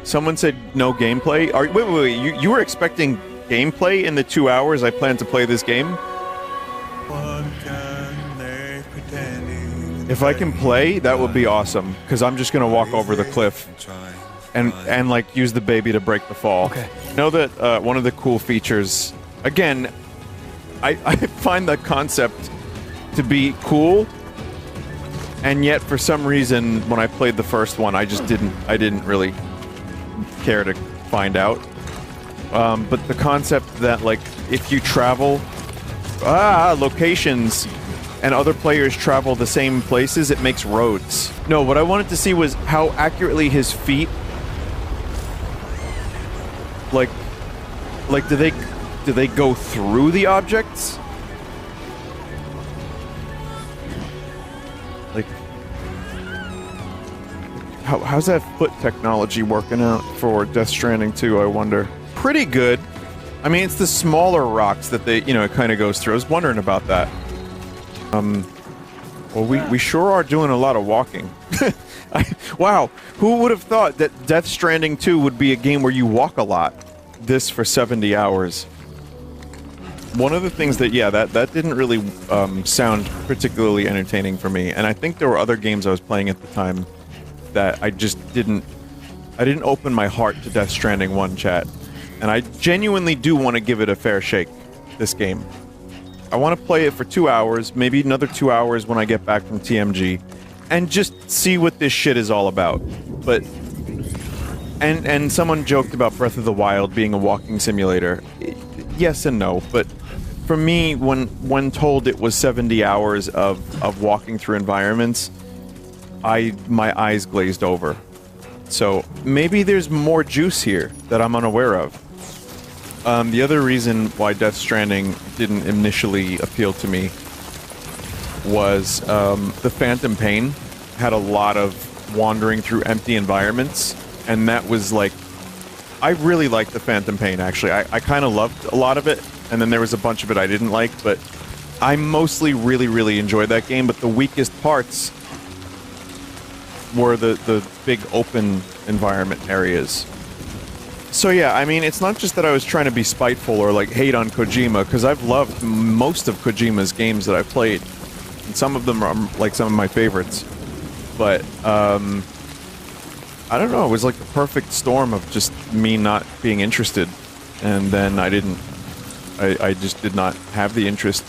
Someone said no gameplay. Wait. You were expecting gameplay in the 2 hours I plan to play this game? If I can play, that would be awesome. Because I'm just gonna walk over the cliff and like use the baby to break the fall. Okay. I know that one of the cool features. Again, I find the concept to be cool, and yet for some reason when I played the first one, I didn't really care to find out. But the concept that like if you travel locations and other players travel the same places, it makes roads. No, what I wanted to see was how accurately his feet like do they go through the objects? Like how's that foot technology working out for Death Stranding 2, I wonder? Pretty good. I mean, it's the smaller rocks that they, it kind of goes through. I was wondering about that. Well, we sure are doing a lot of walking. Wow, who would have thought that Death Stranding 2 would be a game where you walk a lot? This for 70 hours. One of the things that, that didn't really sound particularly entertaining for me, and I think there were other games I was playing at the time that I just didn't open my heart to Death Stranding 1, chat. And I genuinely do want to give it a fair shake, this game. I want to play it for 2 hours, maybe another 2 hours when I get back from TMG, and just see what this shit is all about. But, and someone joked about Breath of the Wild being a walking simulator. Yes and no, but for me, when told it was 70 hours of walking through environments, my eyes glazed over. So maybe there's more juice here that I'm unaware of. The other reason why Death Stranding didn't initially appeal to me was the Phantom Pain had a lot of wandering through empty environments, and that was like, I really liked the Phantom Pain, actually. I kind of loved a lot of it, and then there was a bunch of it I didn't like, but I mostly really enjoyed that game, but the weakest parts were the big open environment areas. So yeah, I mean, it's not just that I was trying to be spiteful or like hate on Kojima, because I've loved most of Kojima's games that I've played, and some of them are like some of my favorites. But I don't know, it was like the perfect storm of just me not being interested, and then I just did not have the interest.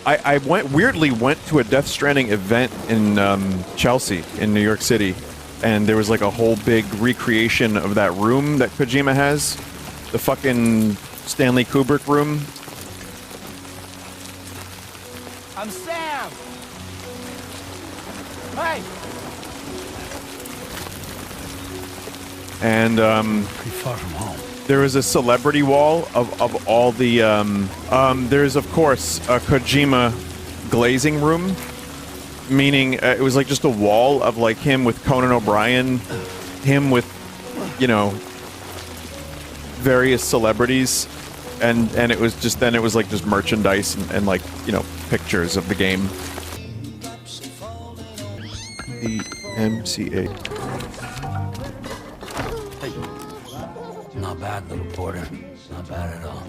I weirdly went to a Death Stranding event in Chelsea, in New York City, and there was like a whole big recreation of that room that Kojima has. The fucking Stanley Kubrick room. I'm Sam! Hey! And Pretty far from home. there is a celebrity wall of all the there's of course a Kojima glazing room, meaning it was like just a wall of like him with Conan O'Brien, him with, various celebrities, and it was just, then it was like just merchandise and like, pictures of the game. The MCA. Not bad, little porter. Not bad at all.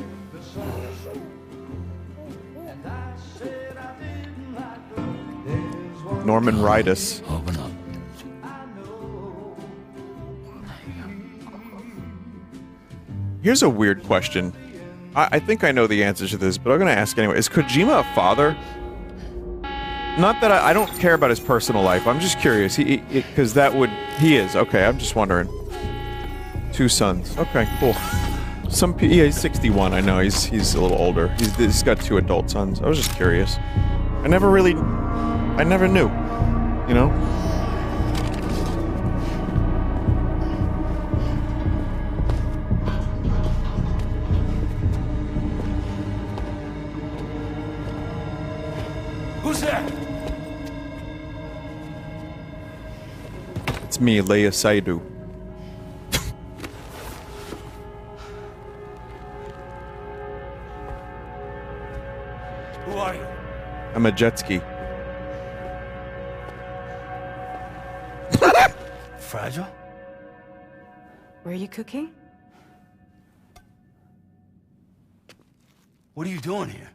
Norman Reedus. Open up. Here's a weird question. I think I know the answer to this, but I'm gonna ask anyway. Is Kojima a father? Not that I don't care about his personal life. I'm just curious. Because he is. Okay, I'm just wondering. 2 sons. Okay, cool. He's 61. I know he's a little older. He's got 2 adult sons. I was just curious. I never knew. Who's there? It's me, Leia Saidu. Who are you? I'm a jet ski. Fragile? Were you cooking? What are you doing here?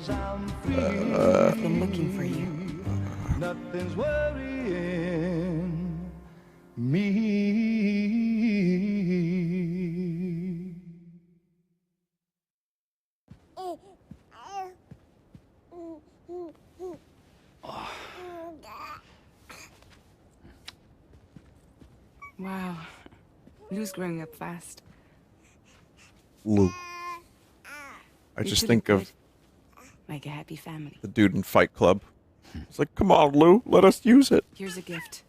I've been looking for you. Nothing's worrying me. Wow. Lou's growing up fast. Lou. I You just two think look of good. Like a happy family. the dude in Fight Club. It's like, come on, Lou, let us use it. Here's a gift.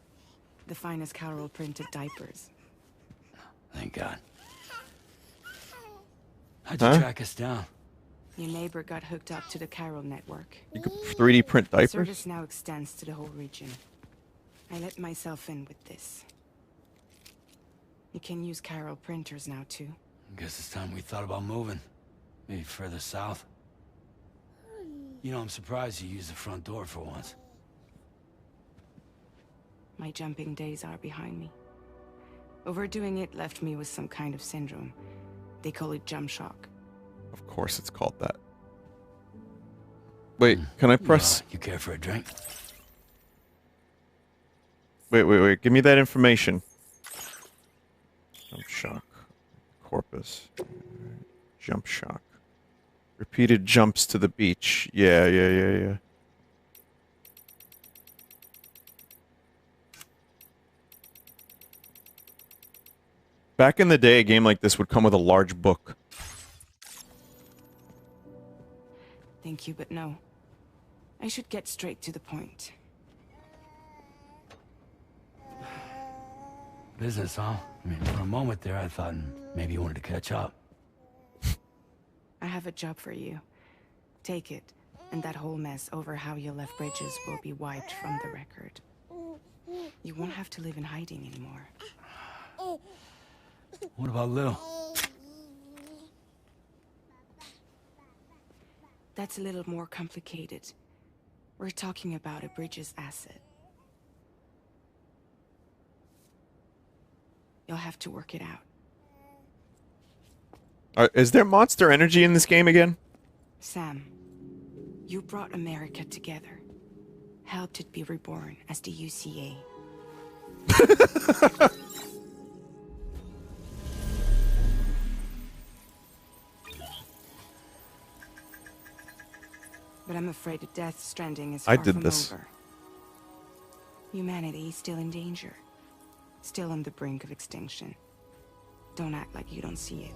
The finest Carol printed diapers. Thank God. How'd you Huh? track us down? Your neighbor got hooked up to the Carol network. You could 3D print diapers? Service now extends to the whole region. I let myself in with this. You can use Carol printers now too. Guess it's time we thought about moving. Maybe further south. You know, I'm surprised you used the front door for once. My jumping days are behind me. Overdoing it left me with some kind of syndrome. They call it jump shock. Of course it's called that. Wait, can I press... You care for a drink? Wait. Give me that information. Jump shock. Corpus. Jump shock. Repeated jumps to the beach. Yeah. Back in the day, a game like this would come with a large book. Thank you, but no. I should get straight to the point. Business, huh? I mean, for a moment there, I thought maybe you wanted to catch up. I have a job for you. Take it, and that whole mess over how you left bridges will be wiped from the record. You won't have to live in hiding anymore. What about Lou? That's a little more complicated. We're talking about a bridges asset. You'll have to work it out. Is there monster energy in this game again? Sam, you brought America together. Helped it be reborn as the UCA. But I'm afraid that Death Stranding is far from over. Humanity is still in danger. Still on the brink of extinction. Don't act like you don't see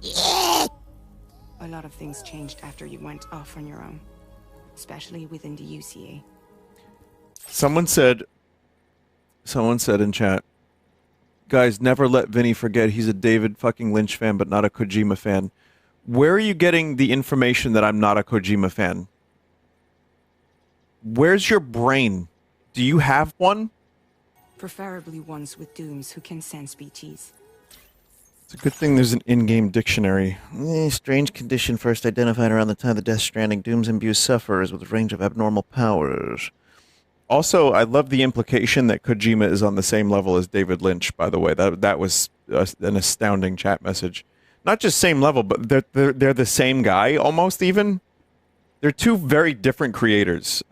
it. A lot of things changed after you went off on your own. Especially within the UCA. Someone said in chat, guys, never let Vinny forget he's a David fucking Lynch fan, but not a Kojima fan. Where are you getting the information that I'm not a Kojima fan? Where's your brain? Do you have one? Preferably ones with dooms who can sense BTs. It's a good thing there's an in-game dictionary. Strange condition first identified around the time the Death Stranding dooms imbue sufferers with a range of abnormal powers. Also, I love the implication that Kojima is on the same level as David Lynch, by the way. That was an astounding chat message. Not just same level, but they're the same guy, almost even. They're two very different creators.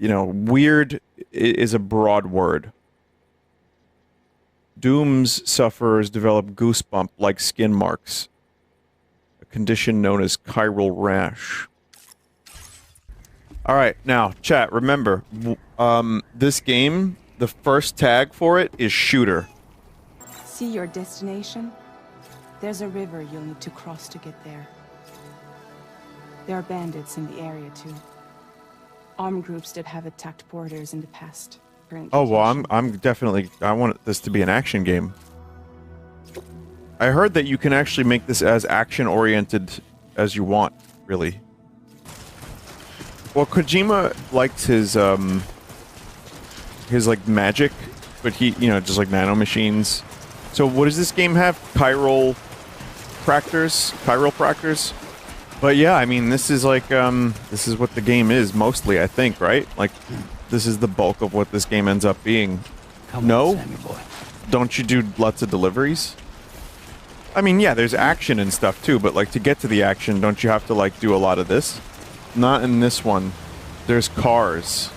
You know, weird is a broad word. Doom's sufferers develop goosebump-like skin marks, a condition known as chiral rash. All right, now, chat, remember, this game, the first tag for it is shooter. See your destination? There's a river you'll need to cross to get there. There are bandits in the area, too. Armed groups that have attacked borders in the past. Oh, well, I'm definitely... I want this to be an action game. I heard that you can actually make this as action-oriented as you want, really. Well, Kojima liked his like, magic, but he, you know, just like nanomachines. So what does this game have? Chiral practors? But yeah, I mean, this is like, this is what the game is, mostly, I think, right? Like, this is the bulk of what this game ends up being. Come No? on, Sammy boy. Don't you do lots of deliveries? I mean, yeah, there's action and stuff too, but like to get to the action, don't you have to like do a lot of this? Not in this one. There's cars.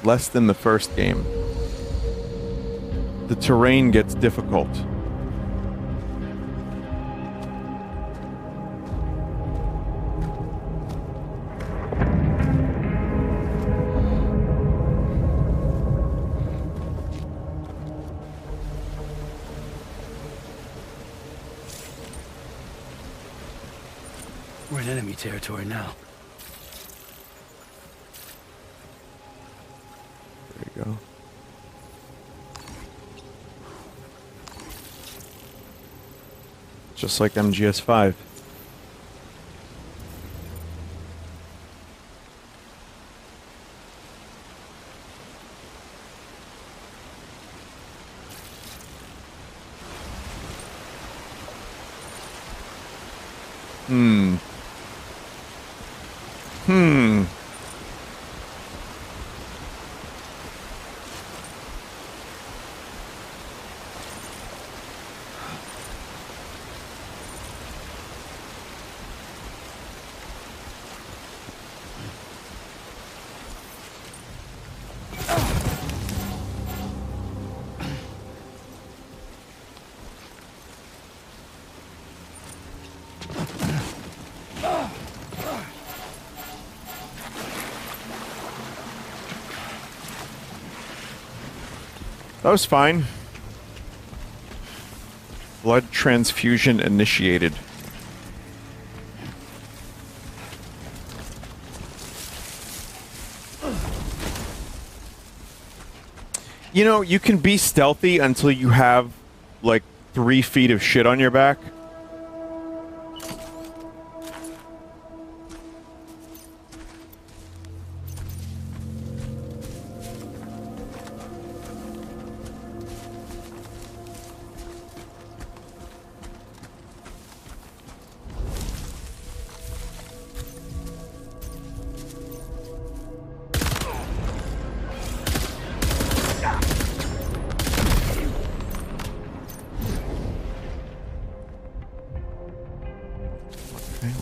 Less than the first game. The terrain gets difficult. We're in enemy territory now. There you go. Just like MGS5. Hmm. That was fine. Blood transfusion initiated. You know, you can be stealthy until you have, like, 3 feet of shit on your back.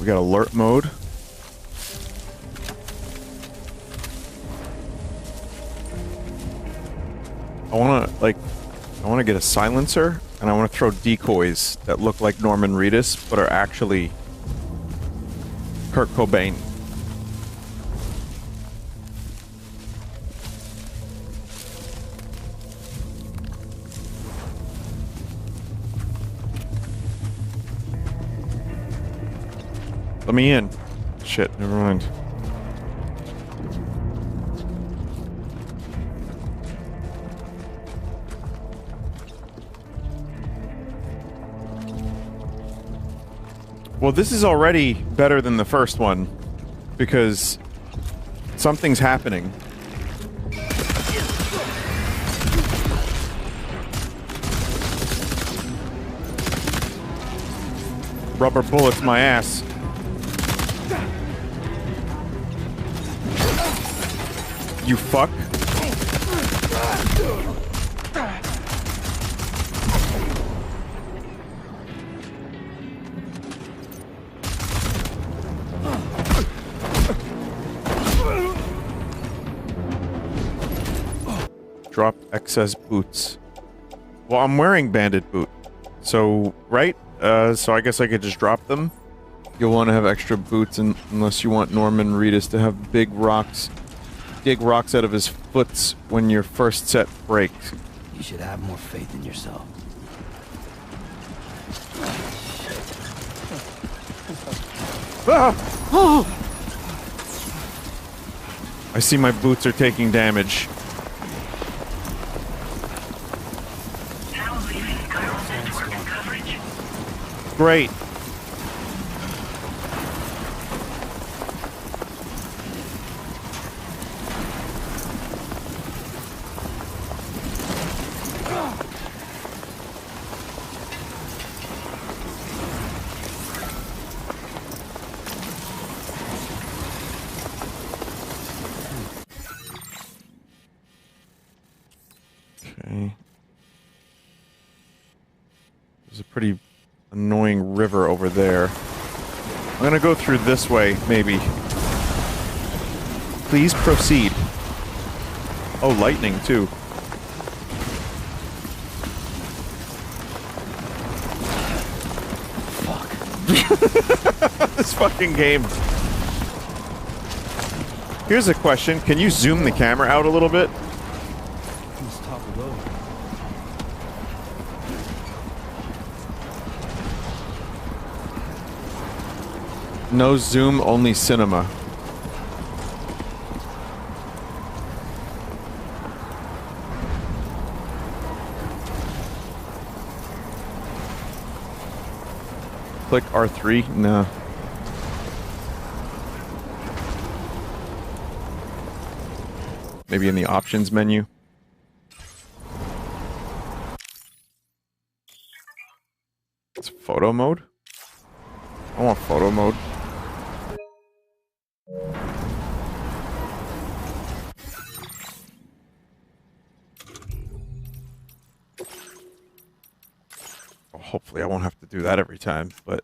We got alert mode. I want to get a silencer, and I want to throw decoys that look like Norman Reedus, but are actually Kurt Cobain. Let me in. Shit, never mind. Well, this is already better than the first one, because something's happening. Rubber bullets my ass. You fuck. Drop excess boots. Well, I'm wearing bandit boot. So, right? So I guess I could just drop them. You'll want to have extra boots unless you want Norman Reedus to have big rocks. Dig rocks out of his foots when your first set breaks. You should have more faith in yourself. Ah! Oh! I see my boots are taking damage. Great. pretty annoying river over there. I'm gonna go through this way, maybe. Please proceed. Oh, lightning, too. Fuck. This fucking game. Here's a question. Can you zoom the camera out a little bit? Who's toppled over? No zoom, only cinema. Click R3? No. Maybe in the options menu. It's photo mode? I want photo mode. Hopefully I won't have to do that every time, but...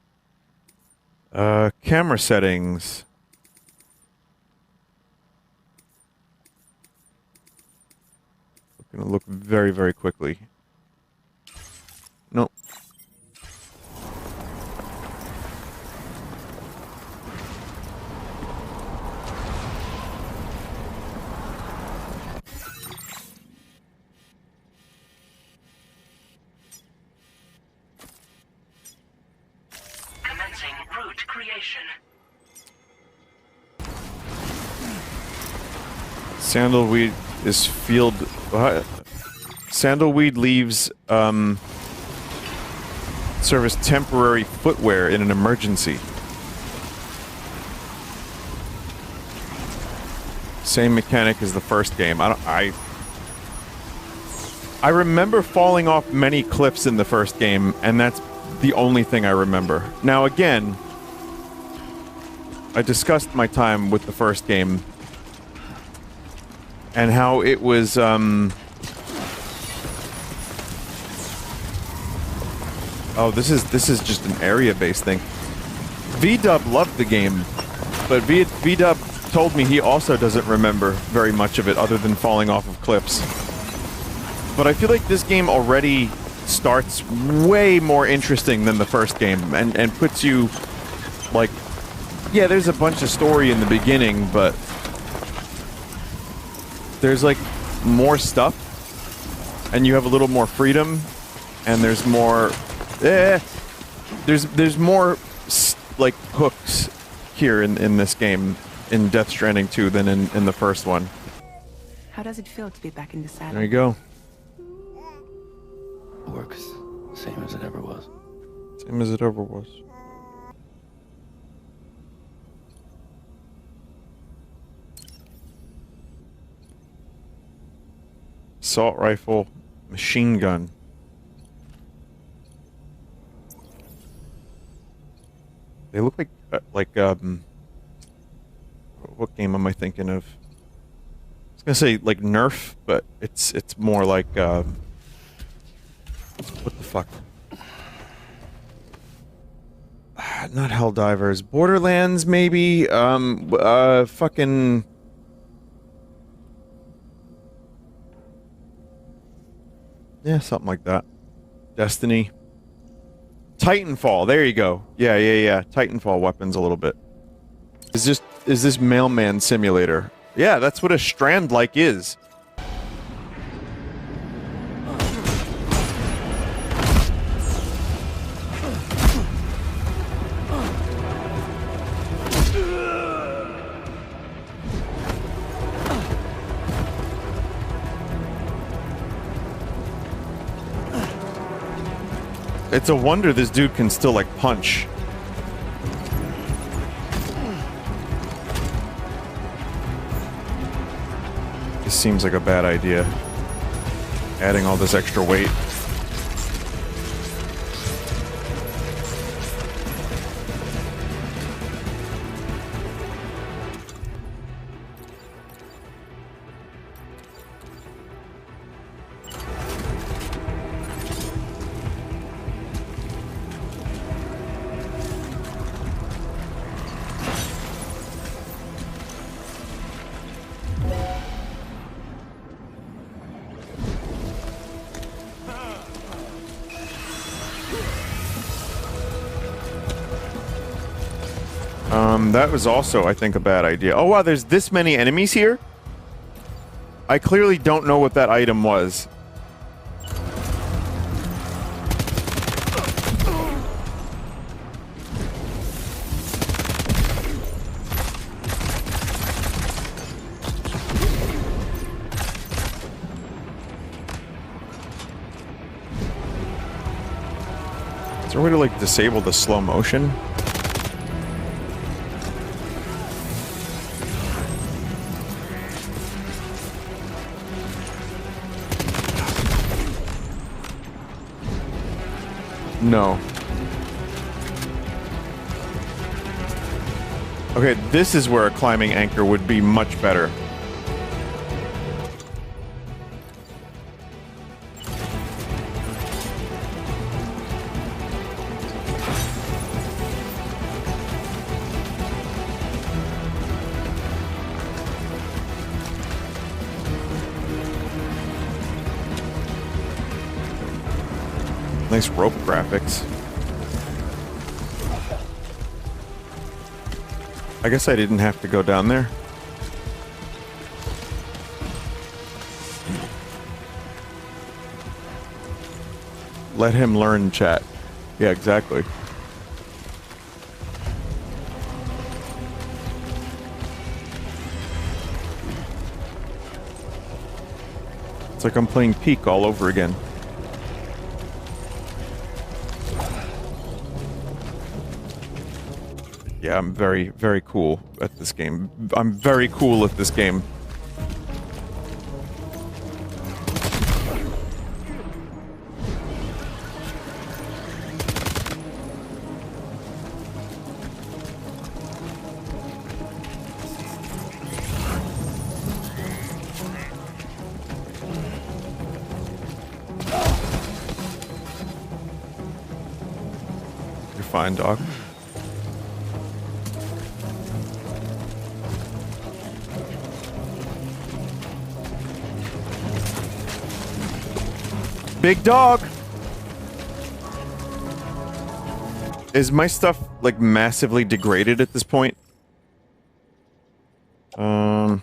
camera settings. Gonna look very, very quickly. Nope. Commencing route creation. Sandalweed is field... What? Sandalweed leaves, serve as temporary footwear in an emergency. Same mechanic as the first game. I remember falling off many cliffs in the first game, and that's the only thing I remember. Now again, I discussed my time with the first game and how it was, oh, this is just an area-based thing. V-Dub loved the game, but V-Dub told me he also doesn't remember very much of it other than falling off of cliffs. But I feel like this game already starts way more interesting than the first game and puts you, like, yeah, there's a bunch of story in the beginning, but there's, like, more stuff, and you have a little more freedom, and there's more... there's more, like, hooks here in this game, in Death Stranding 2, than in the first one. How does it feel to be back in the saddle? There you go. Works same as it ever was. Same as it ever was. Assault rifle, machine gun. They look like what game am I thinking of? I was gonna say like Nerf, but it's more like what the fuck? Not Helldivers, Borderlands maybe. Fucking. Yeah, something like that. Destiny. Titanfall, there you go. Yeah. Titanfall weapons a little bit. Is this Mailman Simulator? Yeah, that's what a Strand-like is. It's a wonder this dude can still, like, punch. This seems like a bad idea. Adding all this extra weight. That was also, I think, a bad idea. Oh, wow, there's this many enemies here? I clearly don't know what that item was. Is there a way to, like, disable the slow motion? No. Okay, this is where a climbing anchor would be much better. Nice rope graphics. I guess I didn't have to go down there. Let him learn, chat. Yeah, exactly. It's like I'm playing Peak all over again. Yeah, I'm very, very cool at this game. I'm very cool at this game. You're fine, dog. Big dog! Is my stuff, like, massively degraded at this point? Well,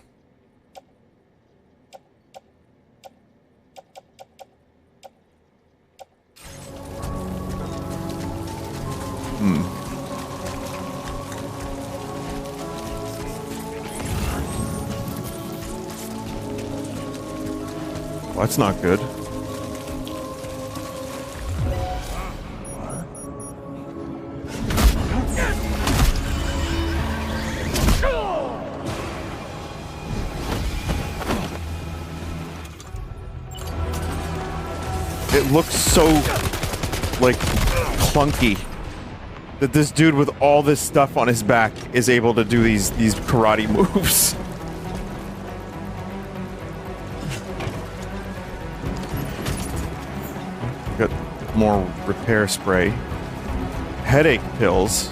that's not good. It looks so, like, clunky that this dude with all this stuff on his back is able to do these karate moves. Got more repair spray. Headache pills.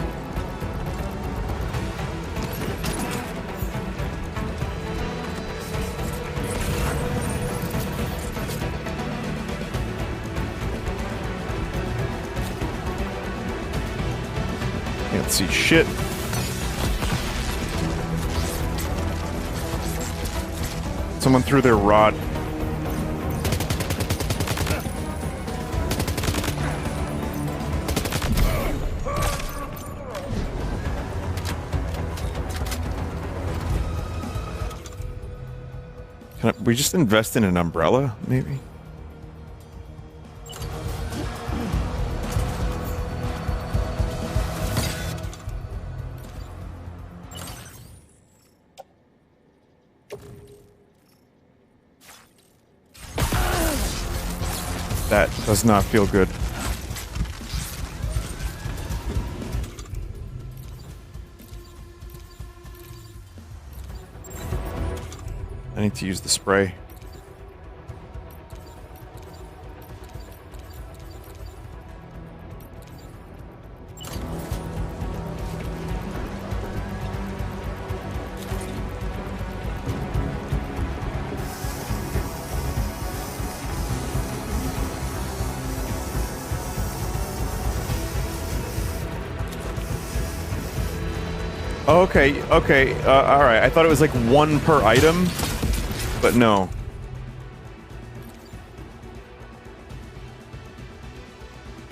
Can't see shit. Someone threw their rod. Can we just invest in an umbrella, maybe? That does not feel good. I need to use the spray. Okay, okay, alright. I thought it was like one per item, but no.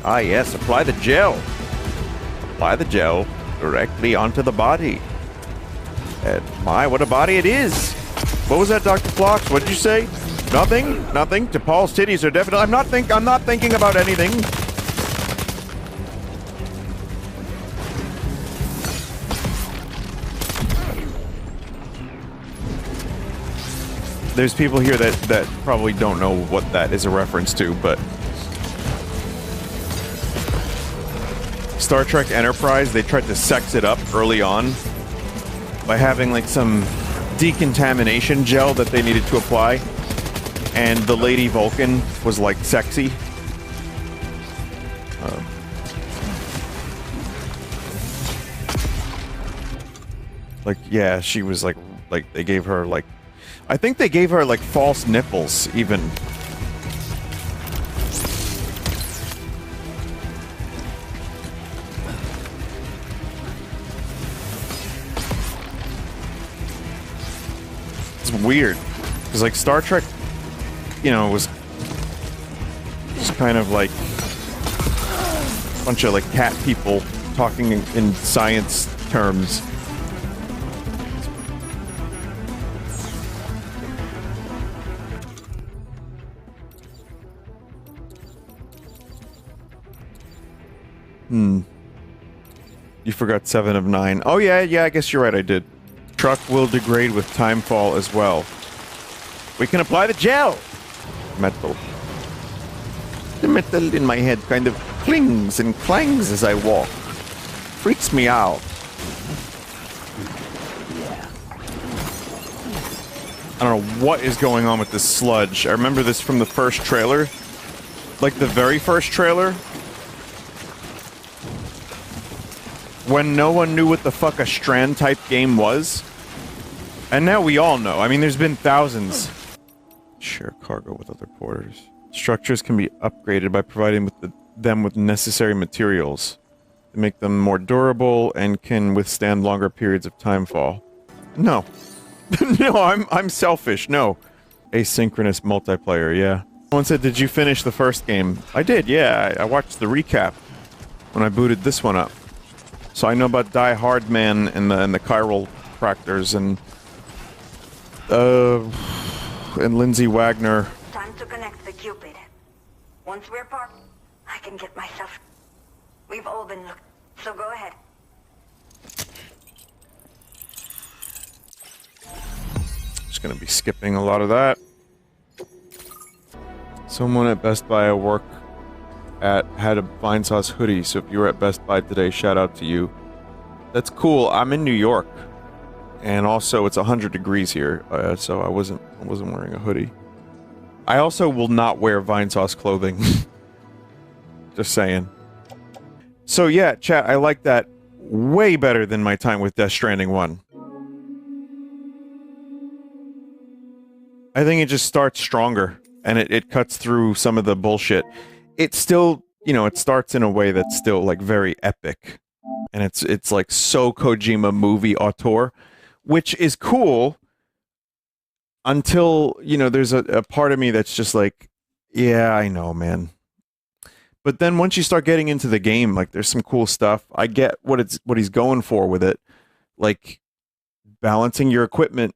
Ah, yes, apply the gel. Apply the gel directly onto the body. And my, what a body it is! What was that, Dr. Phlox? What did you say? Nothing? Nothing? DePaul's titties are definitely... I'm not thinking about anything. There's people here that probably don't know what that is a reference to, but... Star Trek Enterprise, they tried to sex it up early on by having like some decontamination gel that they needed to apply, and the Lady Vulcan was like sexy. Like, yeah, she was like they gave her like, I think they gave her like false nipples even. Weird, because like Star Trek, you know, was just kind of like a bunch of like cat people talking in science terms. You forgot 7 of 9. Oh yeah, I guess you're right, I did. Truck will degrade with timefall as well. We can apply the gel! Metal. The metal in my head kind of clings and clangs as I walk. Freaks me out. I don't know what is going on with this sludge. I remember this from the first trailer. Like the very first trailer. When no one knew what the fuck a Strand-type game was. And now we all know. I mean, there's been thousands. Share cargo with other porters. Structures can be upgraded by providing them with necessary materials to make them more durable and can withstand longer periods of timefall. No. No, I'm selfish. No. Asynchronous multiplayer, yeah. Someone said, did you finish the first game? I did, yeah. I watched the recap when I booted this one up. So I know about Die Hard Man and the chiropractors and Lindsay Wagner. Time to connect the Cupid. Once we're parked, I can get myself... We've all been looking, so go ahead. Just gonna be skipping a lot of that. Someone at Best Buy I work at had a Vine Sauce hoodie, so if you were at Best Buy today, shout out to you. That's cool. I'm in New York. And also, it's 100 degrees here, so I wasn't wearing a hoodie. I also will not wear Vine Sauce clothing. Just saying. So yeah, chat, I like that way better than my time with Death Stranding 1. I think it just starts stronger, and it cuts through some of the bullshit. It still, you know, it starts in a way that's still, like, very epic. And it's like, so Kojima movie auteur. Which is cool until, you know, there's a part of me that's just like, yeah, I know, man. But then once you start getting into the game, like, there's some cool stuff. I get what he's going for with it. Like, balancing your equipment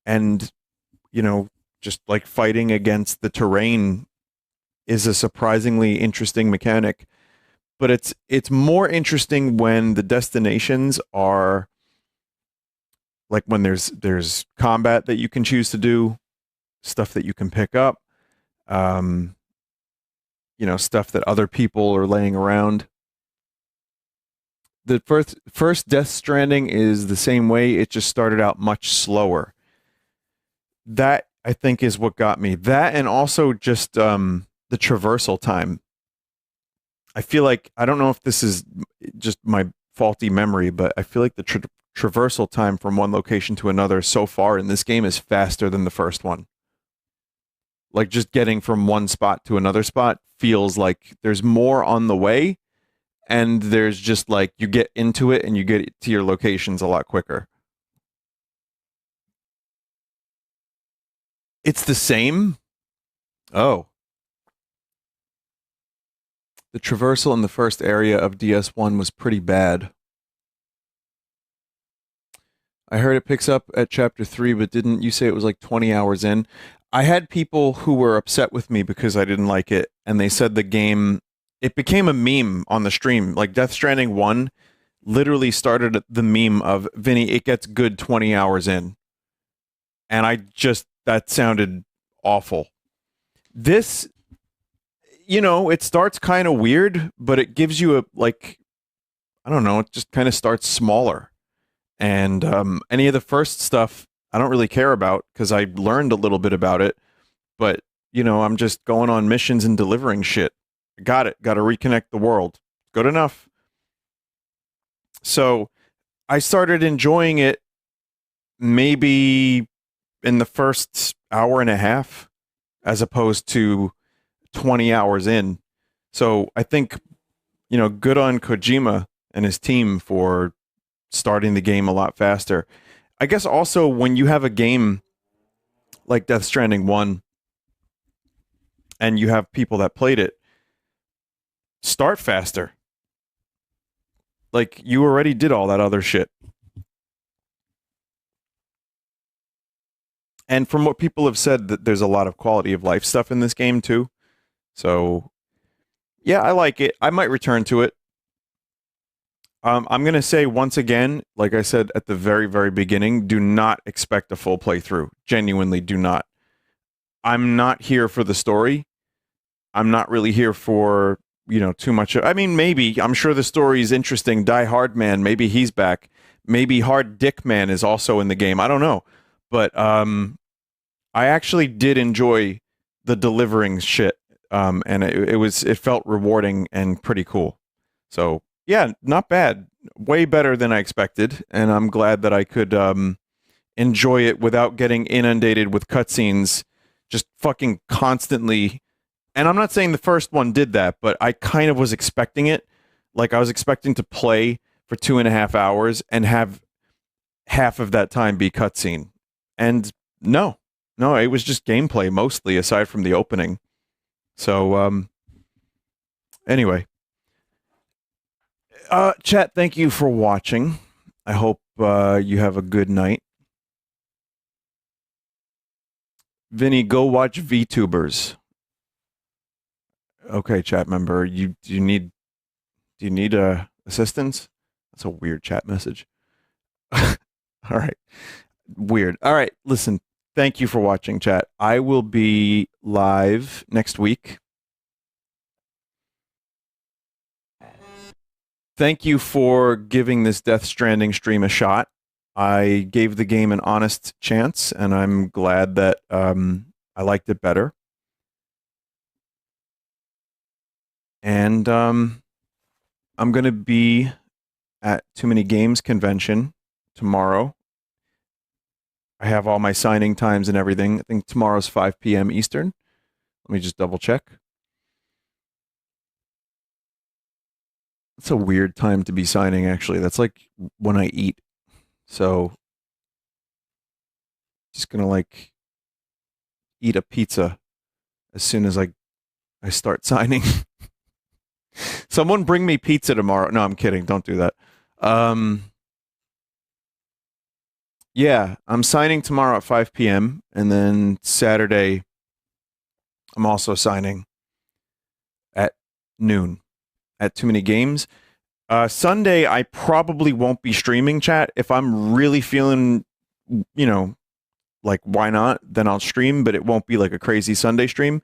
and, you know, just, like, fighting against the terrain is a surprisingly interesting mechanic. But it's more interesting when the destinations are... like when there's combat that you can choose to do, stuff that you can pick up, you know, stuff that other people are laying around. The first Death Stranding is the same way. It just started out much slower. That, I think, is what got me. That, and also just the traversal time. I feel like, I don't know if this is just my faulty memory, but I feel like the traversal time from one location to another so far in this game is faster than the first one. Like, just getting from one spot to another spot feels like there's more on the way, and there's just like you get into it and you get to your locations a lot quicker. It's the same? Oh. The traversal in the first area of DS1 was pretty bad. I heard it picks up at chapter 3, but didn't you say it was like 20 hours in? I had people who were upset with me because I didn't like it, and they said the game, it became a meme on the stream. Like Death Stranding 1 literally started the meme of, Vinny, it gets good 20 hours in. And that sounded awful. This, it starts kind of weird, but it gives you I don't know, it just kind of starts smaller. And any of the first stuff I don't really care about because I learned a little bit about it. But, I'm just going on missions and delivering shit. Got it. Got to reconnect the world. Good enough. So I started enjoying it maybe in the first hour and a half as opposed to 20 hours in. So I think, good on Kojima and his team for starting the game a lot faster. I guess also when you have a game like Death Stranding 1 and you have people that played it, start faster. Like you already did all that other shit. And from what people have said, that there's a lot of quality of life stuff in this game too. So yeah, I like it. I might return to it. I'm going to say once again, like I said at the very, very beginning, do not expect a full playthrough. Genuinely do not. I'm not here for the story. I'm not really here for, too much. I mean, maybe. I'm sure the story is interesting. Die Hard Man, maybe he's back. Maybe Hard Dick Man is also in the game. I don't know. But I actually did enjoy the delivering shit. And it felt rewarding and pretty cool. So yeah, not bad. Way better than I expected, and I'm glad that I could enjoy it without getting inundated with cutscenes just fucking constantly. And I'm not saying the first one did that, but I kind of was expecting it. Like I was expecting to play for 2.5 hours and have half of that time be cutscene. And no, it was just gameplay mostly, aside from the opening. So anyway. Chat, thank you for watching. I hope you have a good night. Vinny, go watch VTubers. Okay, chat member, do you need assistance? That's a weird chat message. All right. Weird. All right, listen. Thank you for watching, chat. I will be live next week. Thank you for giving this Death Stranding stream a shot. I gave the game an honest chance, and I'm glad that I liked it better. And I'm going to be at Too Many Games convention tomorrow. I have all my signing times and everything. I think tomorrow's 5 p.m. Eastern. Let me just double check. It's a weird time to be signing, actually. That's like when I eat. So, just gonna like eat a pizza as soon as I start signing. Someone bring me pizza tomorrow. No, I'm kidding. Don't do that. Yeah, I'm signing tomorrow at 5 p.m. And then Saturday, I'm also signing at noon. At Too Many Games. Sunday, I probably won't be streaming, chat. If I'm really feeling, like why not, then I'll stream, but it won't be like a crazy Sunday stream.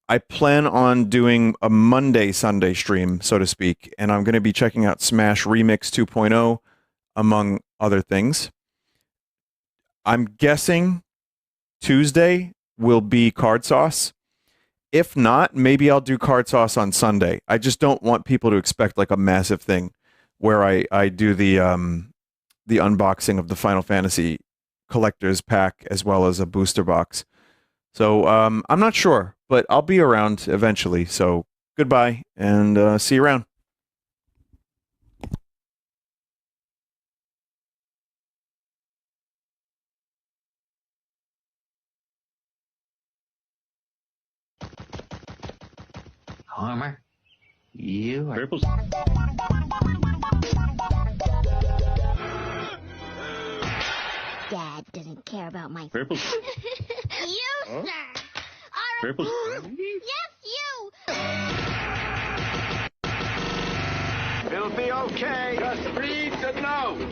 I plan on doing a Monday Sunday stream, so to speak, and I'm going to be checking out Smash Remix 2.0, among other things. I'm guessing Tuesday will be Card Sauce. If not, maybe I'll do Card Sauce on Sunday. I just don't want people to expect like a massive thing where I do the unboxing of the Final Fantasy collector's pack as well as a booster box. So I'm not sure, but I'll be around eventually. So goodbye and see you around. Homer, you are... Purple's... Dad doesn't care about my... Purple's... You, Huh? sir! Are... Purple's... Yes, you! It'll be okay. Just read the note.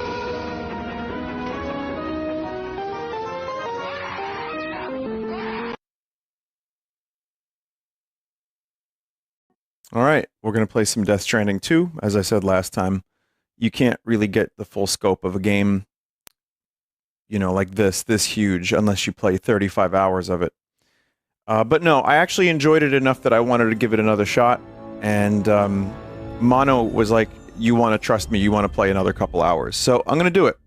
All right, we're going to play some Death Stranding 2. As I said last time, you can't really get the full scope of a game, you know, like this huge, unless you play 35 hours of it. But no, I actually enjoyed it enough that I wanted to give it another shot. And Mono was like, you want to trust me, you want to play another couple hours. So I'm going to do it.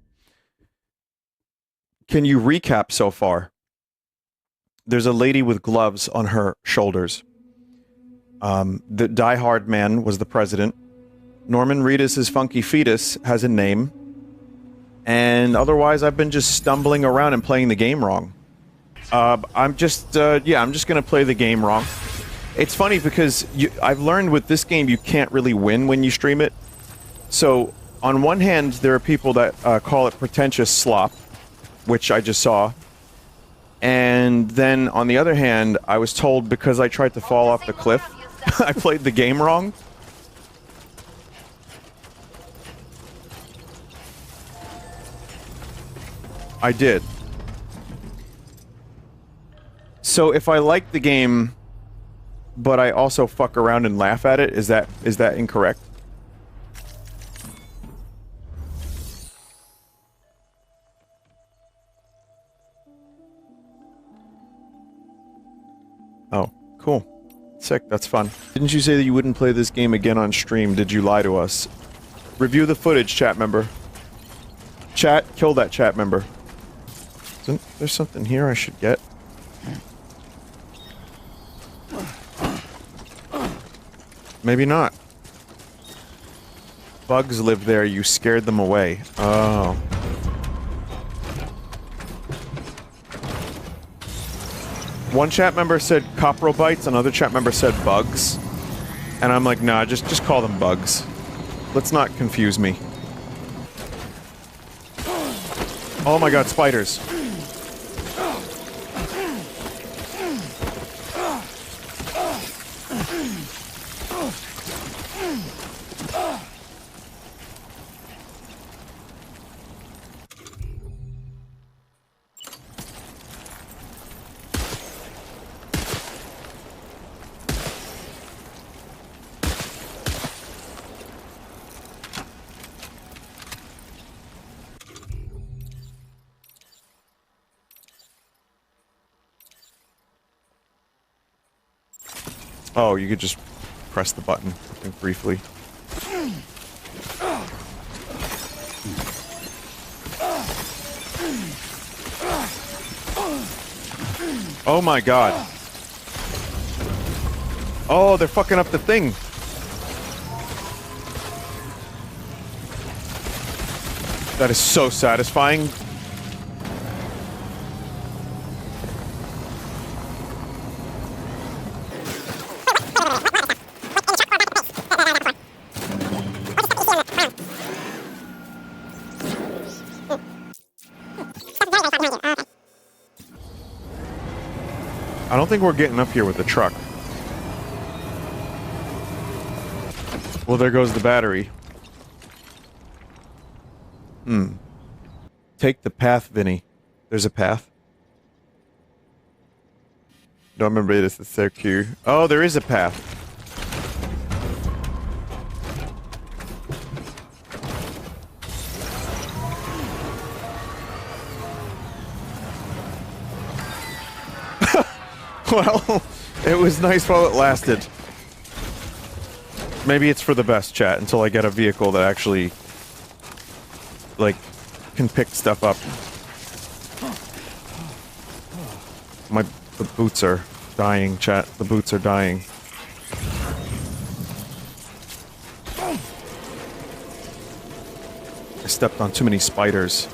Can you recap so far? There's a lady with gloves on her shoulders. The Die-Hard Man was the president. Norman Reedus' funky fetus has a name. And otherwise, I've been just stumbling around and playing the game wrong. I'm just gonna play the game wrong. It's funny because I've learned with this game you can't really win when you stream it. So, on one hand, there are people that call it pretentious slop, which I just saw. And then, on the other hand, I was told because I tried to fall off the cliff, I played the game wrong. I did. So if I like the game, but I also fuck around and laugh at it, is that incorrect? Oh, cool. Sick, that's fun. Didn't you say that you wouldn't play this game again on stream? Did you lie to us? Review the footage, chat member. Chat, kill that chat member. Isn't there something here I should get? Maybe not. Bugs live there, you scared them away. Oh. One chat member said coprobites, another chat member said bugs. And I'm like, nah, just call them bugs. Let's not confuse me. Oh my god, spiders. Oh, you could just press the button, I think, briefly. Oh my god. Oh, they're fucking up the thing. That is so satisfying. I don't think we're getting up here with the truck. Well, there goes the battery. Take the path, Vinny. There's a path. Don't remember this, it's so cute. Oh, there is a path. Well, it was nice while it lasted. Maybe it's for the best, chat, until I get a vehicle that actually, like, can pick stuff up. The boots are dying, chat. The boots are dying. I stepped on too many spiders.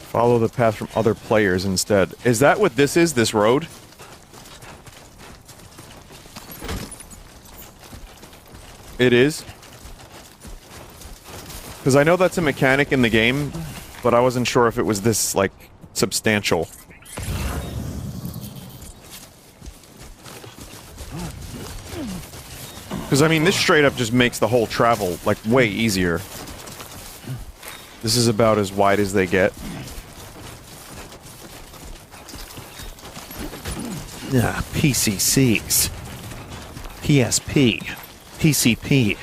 Follow the path from other players instead. Is that what this is, this road? It is? Because I know that's a mechanic in the game, but I wasn't sure if it was this, like, substantial. Because, I mean, this straight up just makes the whole travel, like, way easier. This is about as wide as they get. Yeah, PCCs. PSP. PCP.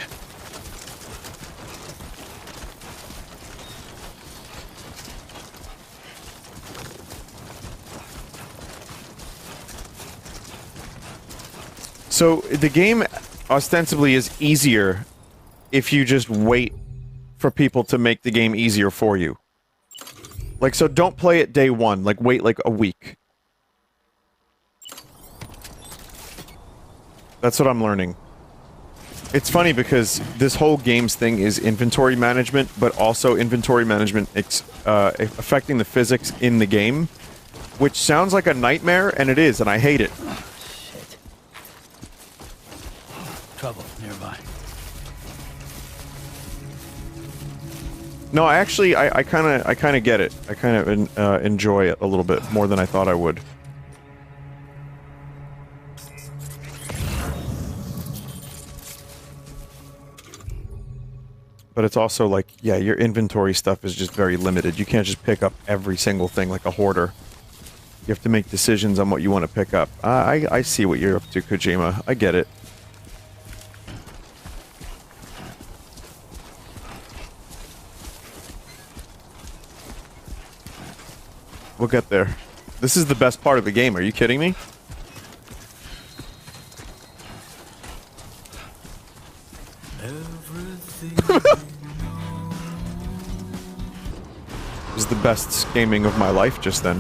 So, the game ostensibly is easier if you just wait for people to make the game easier for you. Like, so don't play it day one. Like, wait like a week. That's what I'm learning. It's funny because this whole games thing is inventory management, but also inventory management affecting the physics in the game, which sounds like a nightmare, and it is, and I hate it. Shit. Trouble nearby. No, I actually, I kind of get it. I kind of enjoy it a little bit more than I thought I would. But it's also like, yeah, your inventory stuff is just very limited. You can't just pick up every single thing like a hoarder. You have to make decisions on what you want to pick up. I see what you're up to, Kojima. I get it. We'll get there. This is the best part of the game. Are you kidding me? It was the best gaming of my life just then.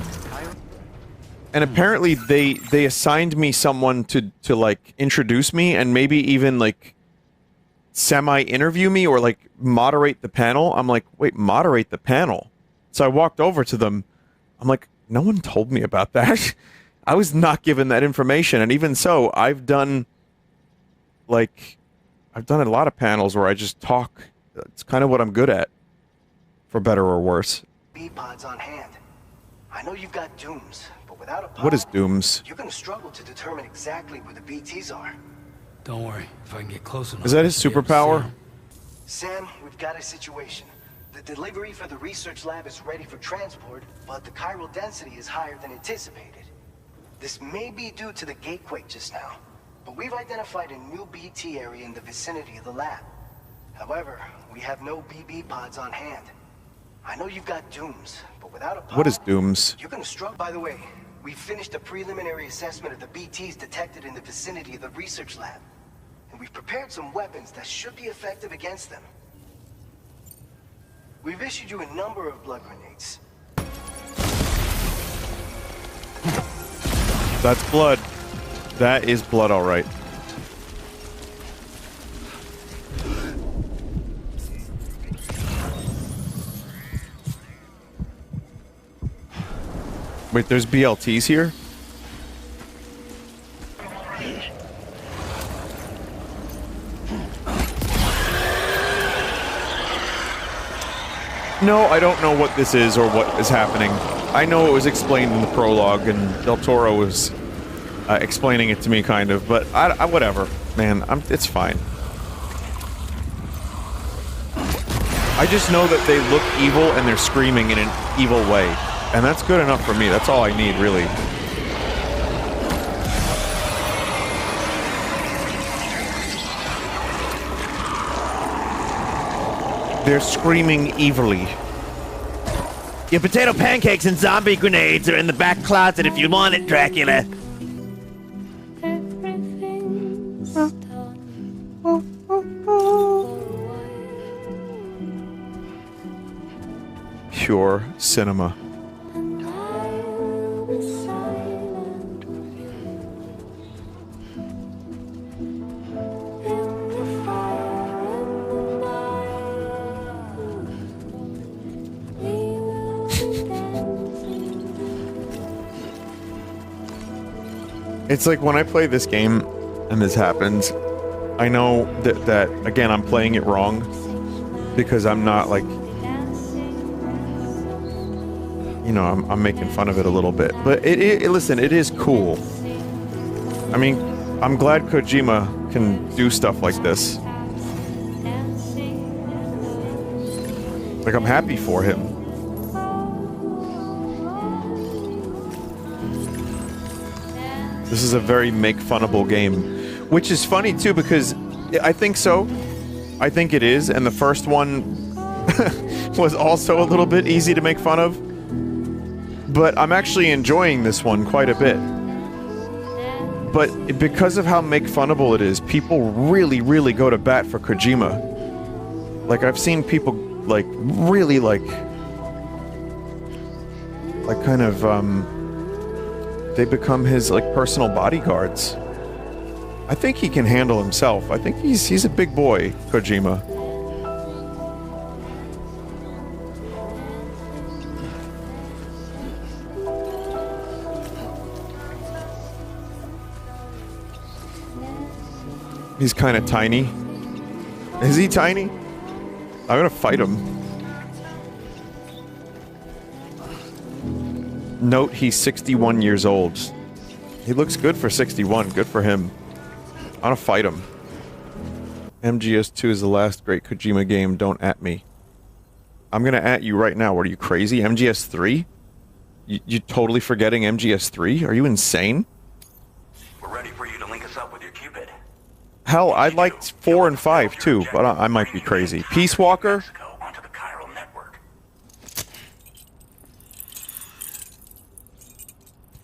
And apparently they assigned me someone to like introduce me and maybe even like semi-interview me or like moderate the panel. I'm like, wait, moderate the panel? So I walked over to them. I'm like, no one told me about that. I was not given that information. And even so, I've done a lot of panels where I just talk. It's kind of what I'm good at, for better or worse. B-pods on hand. I know you've got dooms, but without a pod, What is dooms? you're gonna struggle to determine exactly where the BTs are. Don't worry. If I can get close enough... Is that his I'll be able to see superpower? 'em. Sam, we've got a situation. The delivery for the research lab is ready for transport, but the chiral density is higher than anticipated. This may be due to the gatequake just now, but we've identified a new BT area in the vicinity of the lab. However, we have no BB pods on hand. I know you've got dooms, but without a pod, What is dooms? you're gonna struggle. By the way, we finished a preliminary assessment of the BTs detected in the vicinity of the research lab, and we've prepared some weapons that should be effective against them. We've issued you a number of blood grenades. That's blood. That is blood, all right. Wait, there's BLTs here? No, I don't know what this is or what is happening. I know it was explained in the prologue, and Del Toro was explaining it to me, kind of, but I whatever, man. It's fine. I just know that they look evil and they're screaming in an evil way. And that's good enough for me. That's all I need, really. They're screaming evilly. Your potato pancakes and zombie grenades are in the back closet if you want it, Dracula. Everything's done. Pure cinema. And I will be silent with you. In the fire and the night, we will be dancing. It's like when I play this game and this happens, I know that again, I'm playing it wrong because I'm not like, you know, I'm making fun of it a little bit. But listen, it is cool. I mean, I'm glad Kojima can do stuff like this. Like, I'm happy for him. This is a very make-funnable game. Which is funny, too, because I think so. I think it is, and the first one was also a little bit easy to make fun of. But I'm actually enjoying this one quite a bit. But because of how make-funnable it is, people really, really go to bat for Kojima. Like, I've seen people, like, really, like kind of, they become his, like, personal bodyguards. I think he can handle himself. I think he's a big boy, Kojima. He's kind of tiny. Is he tiny? I'm gonna fight him. Note he's 61 years old. He looks good for 61. Good for him. I'm gonna fight him. MGS2 is the last great Kojima game. Don't at me. I'm gonna at you right now. What are you, crazy? MGS3? You totally forgetting MGS3? Are you insane? We're ready for you to link us up with your Cupid. Hell, I liked 4 and 5 too, but I might be crazy. Peace Walker? Onto the chiral network.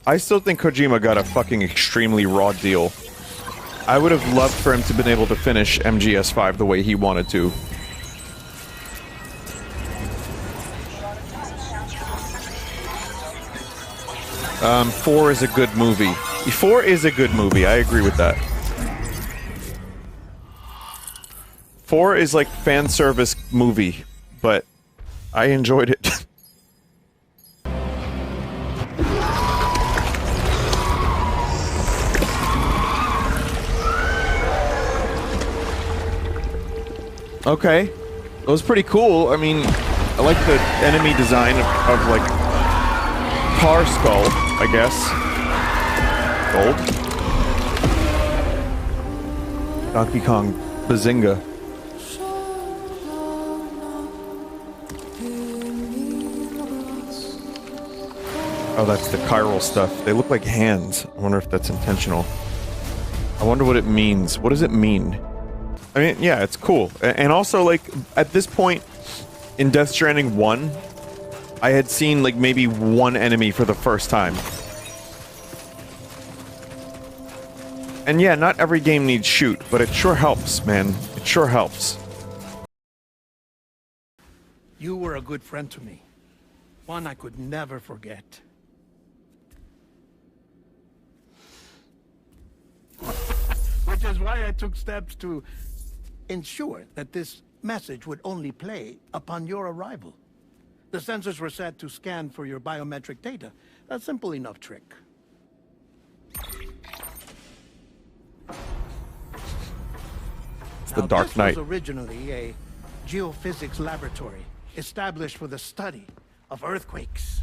I still think Kojima got a fucking extremely raw deal. I would have loved for him to have been able to finish MGS5 the way he wanted to. Four is a good movie. 4 is a good movie, I agree with that. 4 is like fan service movie, but I enjoyed it. Okay. It was pretty cool. I mean, I like the enemy design of like Tar Skull, I guess. Gold. Donkey Kong Bazinga. Oh, that's the chiral stuff. They look like hands. I wonder if that's intentional. I wonder what it means. What does it mean? I mean, yeah, it's cool. And also, like, at this point in Death Stranding 1, I had seen, like, maybe one enemy for the first time. And yeah, not every game needs shoot, but it sure helps, man. It sure helps. You were a good friend to me. One I could never forget. Which is why I took steps to ensure that this message would only play upon your arrival. The sensors were set to scan for your biometric data. A simple enough trick. It's the Dark Knight. This was originally a geophysics laboratory established for the study of earthquakes.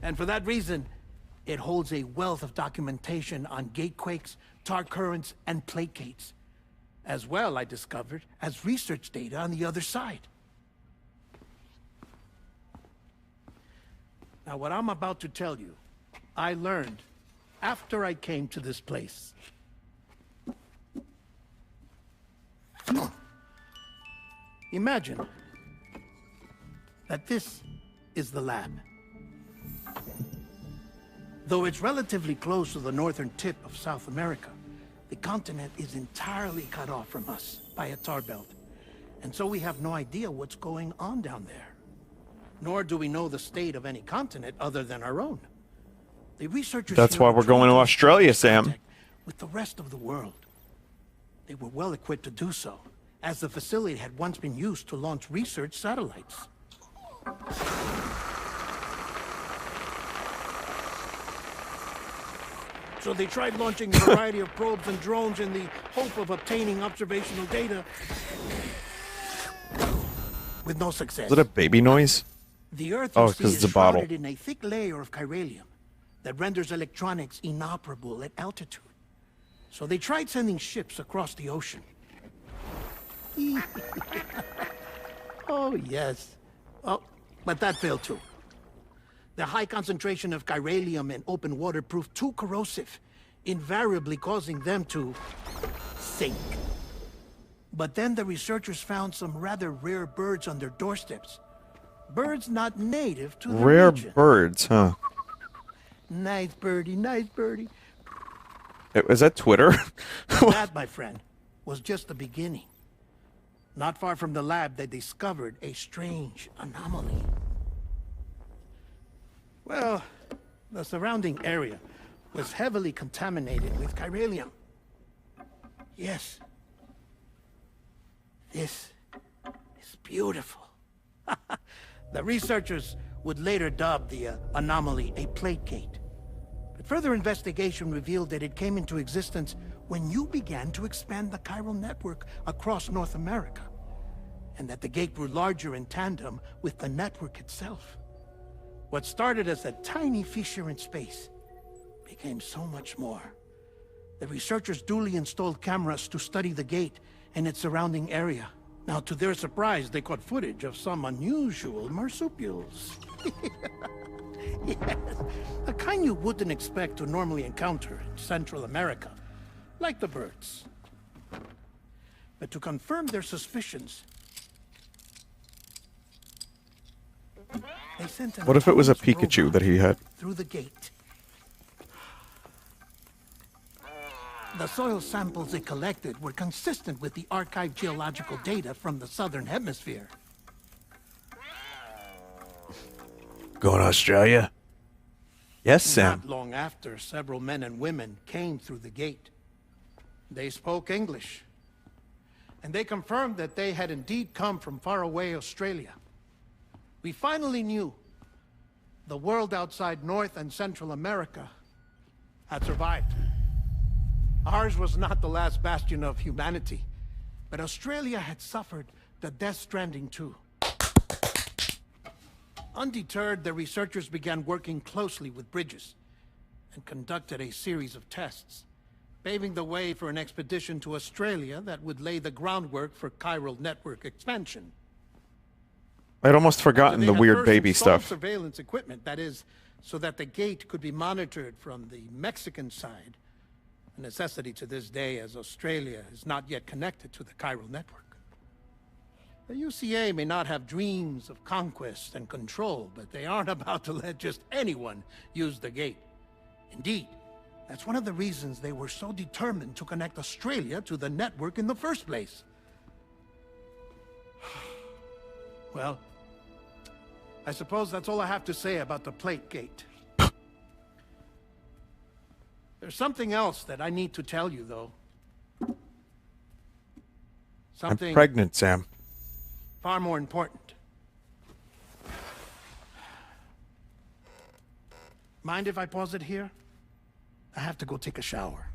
And for that reason, it holds a wealth of documentation on gatequakes, tar currents, and placates. As well, I discovered, as research data on the other side. Now, what I'm about to tell you, I learned after I came to this place. Imagine that this is the lab. Though it's relatively close to the northern tip of South America, the continent is entirely cut off from us by a tar belt. And so we have no idea what's going on down there. Nor do we know the state of any continent other than our own. The researchers That's why we're going to Australia, Sam. With the rest of the world. They were well equipped to do so, as the facility had once been used to launch research satellites. So they tried launching a variety of probes and drones in the hope of obtaining observational data. With no success. Is it a baby noise? The Earth, Oh, you see, 'cause is it's a bottle. shrouded in a thick layer of chiralium that renders electronics inoperable at altitude. So they tried sending ships across the ocean. Oh, yes. Oh, but that failed too. The high concentration of chiralium in open water proved too corrosive, invariably causing them to sink. But then the researchers found some rather rare birds on their doorsteps. Birds not native to the Rare region. birds, huh? Nice birdie, nice birdie. Is that Twitter? That, my friend, was just the beginning. Not far from the lab, they discovered a strange anomaly. Well, the surrounding area was heavily contaminated with chiralium. Yes. This is beautiful. The researchers would later dub the anomaly a plate gate. But further investigation revealed that it came into existence when you began to expand the chiral network across North America, and that the gate grew larger in tandem with the network itself. What started as a tiny fissure in space became so much more. The researchers duly installed cameras to study the gate and its surrounding area. Now, to their surprise, they caught footage of some unusual marsupials. Yes, a kind you wouldn't expect to normally encounter in Central America, like the birds. But to confirm their suspicions, they sent an What if it was a autonomous Pikachu robot that he had? through the gate. The soil samples they collected were consistent with the archived geological data from the southern hemisphere. Going to Australia? Yes, Sam. Not long after, several men and women came through the gate. They spoke English, and they confirmed that they had indeed come from faraway Australia. We finally knew the world outside North and Central America had survived. Ours was not the last bastion of humanity, but Australia had suffered the Death Stranding too. Undeterred, the researchers began working closely with Bridges and conducted a series of tests, paving the way for an expedition to Australia that would lay the groundwork for chiral network expansion. I'd almost forgotten They the had weird first baby installed stuff. surveillance equipment, that is, so that the gate could be monitored from the Mexican side, a necessity to this day as Australia is not yet connected to the chiral network. The UCA may not have dreams of conquest and control, but they aren't about to let just anyone use the gate. Indeed, that's one of the reasons they were so determined to connect Australia to the network in the first place. Well, I suppose that's all I have to say about the plate gate. There's something else that I need to tell you, though. Something I'm pregnant, Sam. far more important. Mind if I pause it here? I have to go take a shower.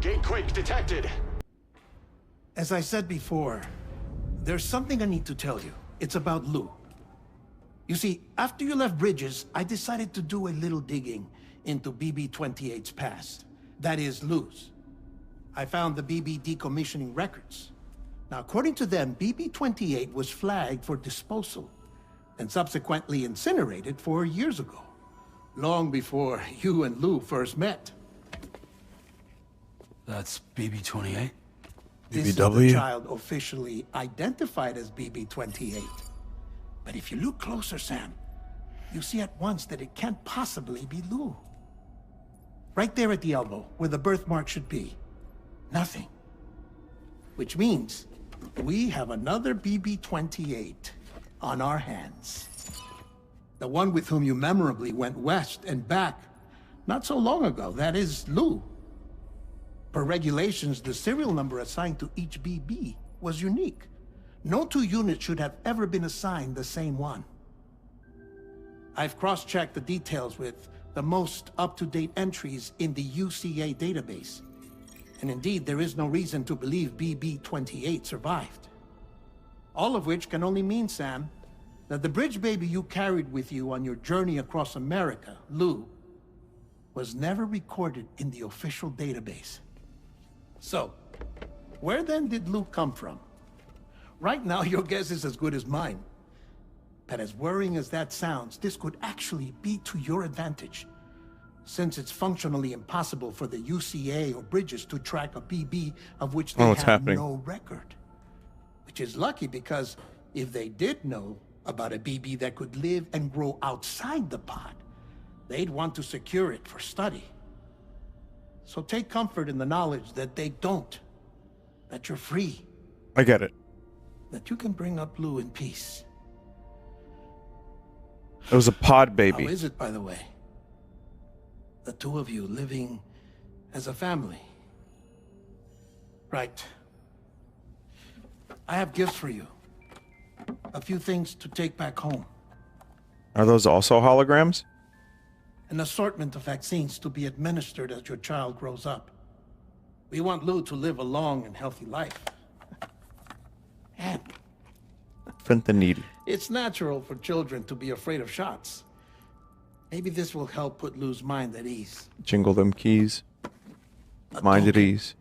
Gatequake detected. As I said before, there's something I need to tell you. It's about Lou. You see, after you left Bridges, I decided to do a little digging into BB-28's past. That is, Lou's. I found the BB decommissioning records. Now, according to them, BB-28 was flagged for disposal and subsequently incinerated 4 years ago, long before you and Lou first met. That's BB-28? This is the child officially identified as BB-28. But if you look closer, Sam, you see at once that it can't possibly be Lou. Right there at the elbow, where the birthmark should be. Nothing. Which means we have another BB-28 on our hands. The one with whom you memorably went west and back not so long ago. That is Lou. Per regulations, the serial number assigned to each BB was unique. No two units should have ever been assigned the same one. I've cross-checked the details with the most up-to-date entries in the UCA database. And indeed, there is no reason to believe BB-28 survived. All of which can only mean, Sam, that the bridge baby you carried with you on your journey across America, Lou, was never recorded in the official database. So, where then did Lou come from? Right now, your guess is as good as mine. But as worrying as that sounds, this could actually be to your advantage, since it's functionally impossible for the UCA or Bridges to track a BB of which they have no record. Which is lucky, because if they did know about a BB that could live and grow outside the pod, they'd want to secure it for study. So take comfort in the knowledge that they don't. That you're free. I get it. That you can bring up Lou in peace. It was a pod baby. How is it, by the way? The two of you living as a family. Right. I have gifts for you. A few things to take back home. Are those also holograms? An assortment of vaccines to be administered as your child grows up. We want Lou to live a long and healthy life. And Fentanyl. it's natural for children to be afraid of shots. Maybe this will help put Lou's mind at ease. Jingle them keys. Mind at ease.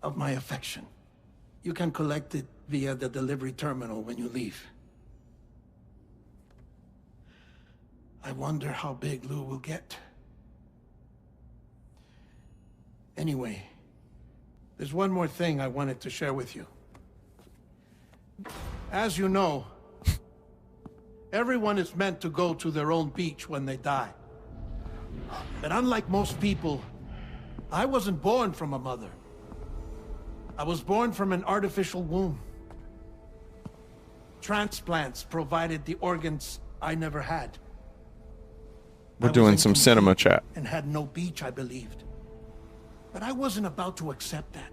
Of my affection. You can collect it via the delivery terminal when you leave. I wonder how big Lou will get. Anyway, there's one more thing I wanted to share with you. As you know, everyone is meant to go to their own beach when they die. But unlike most people, I wasn't born from a mother. I was born from an artificial womb. Transplants provided the organs I never had. We're doing some cinema chat. And had no beach, I believed. But I wasn't about to accept that.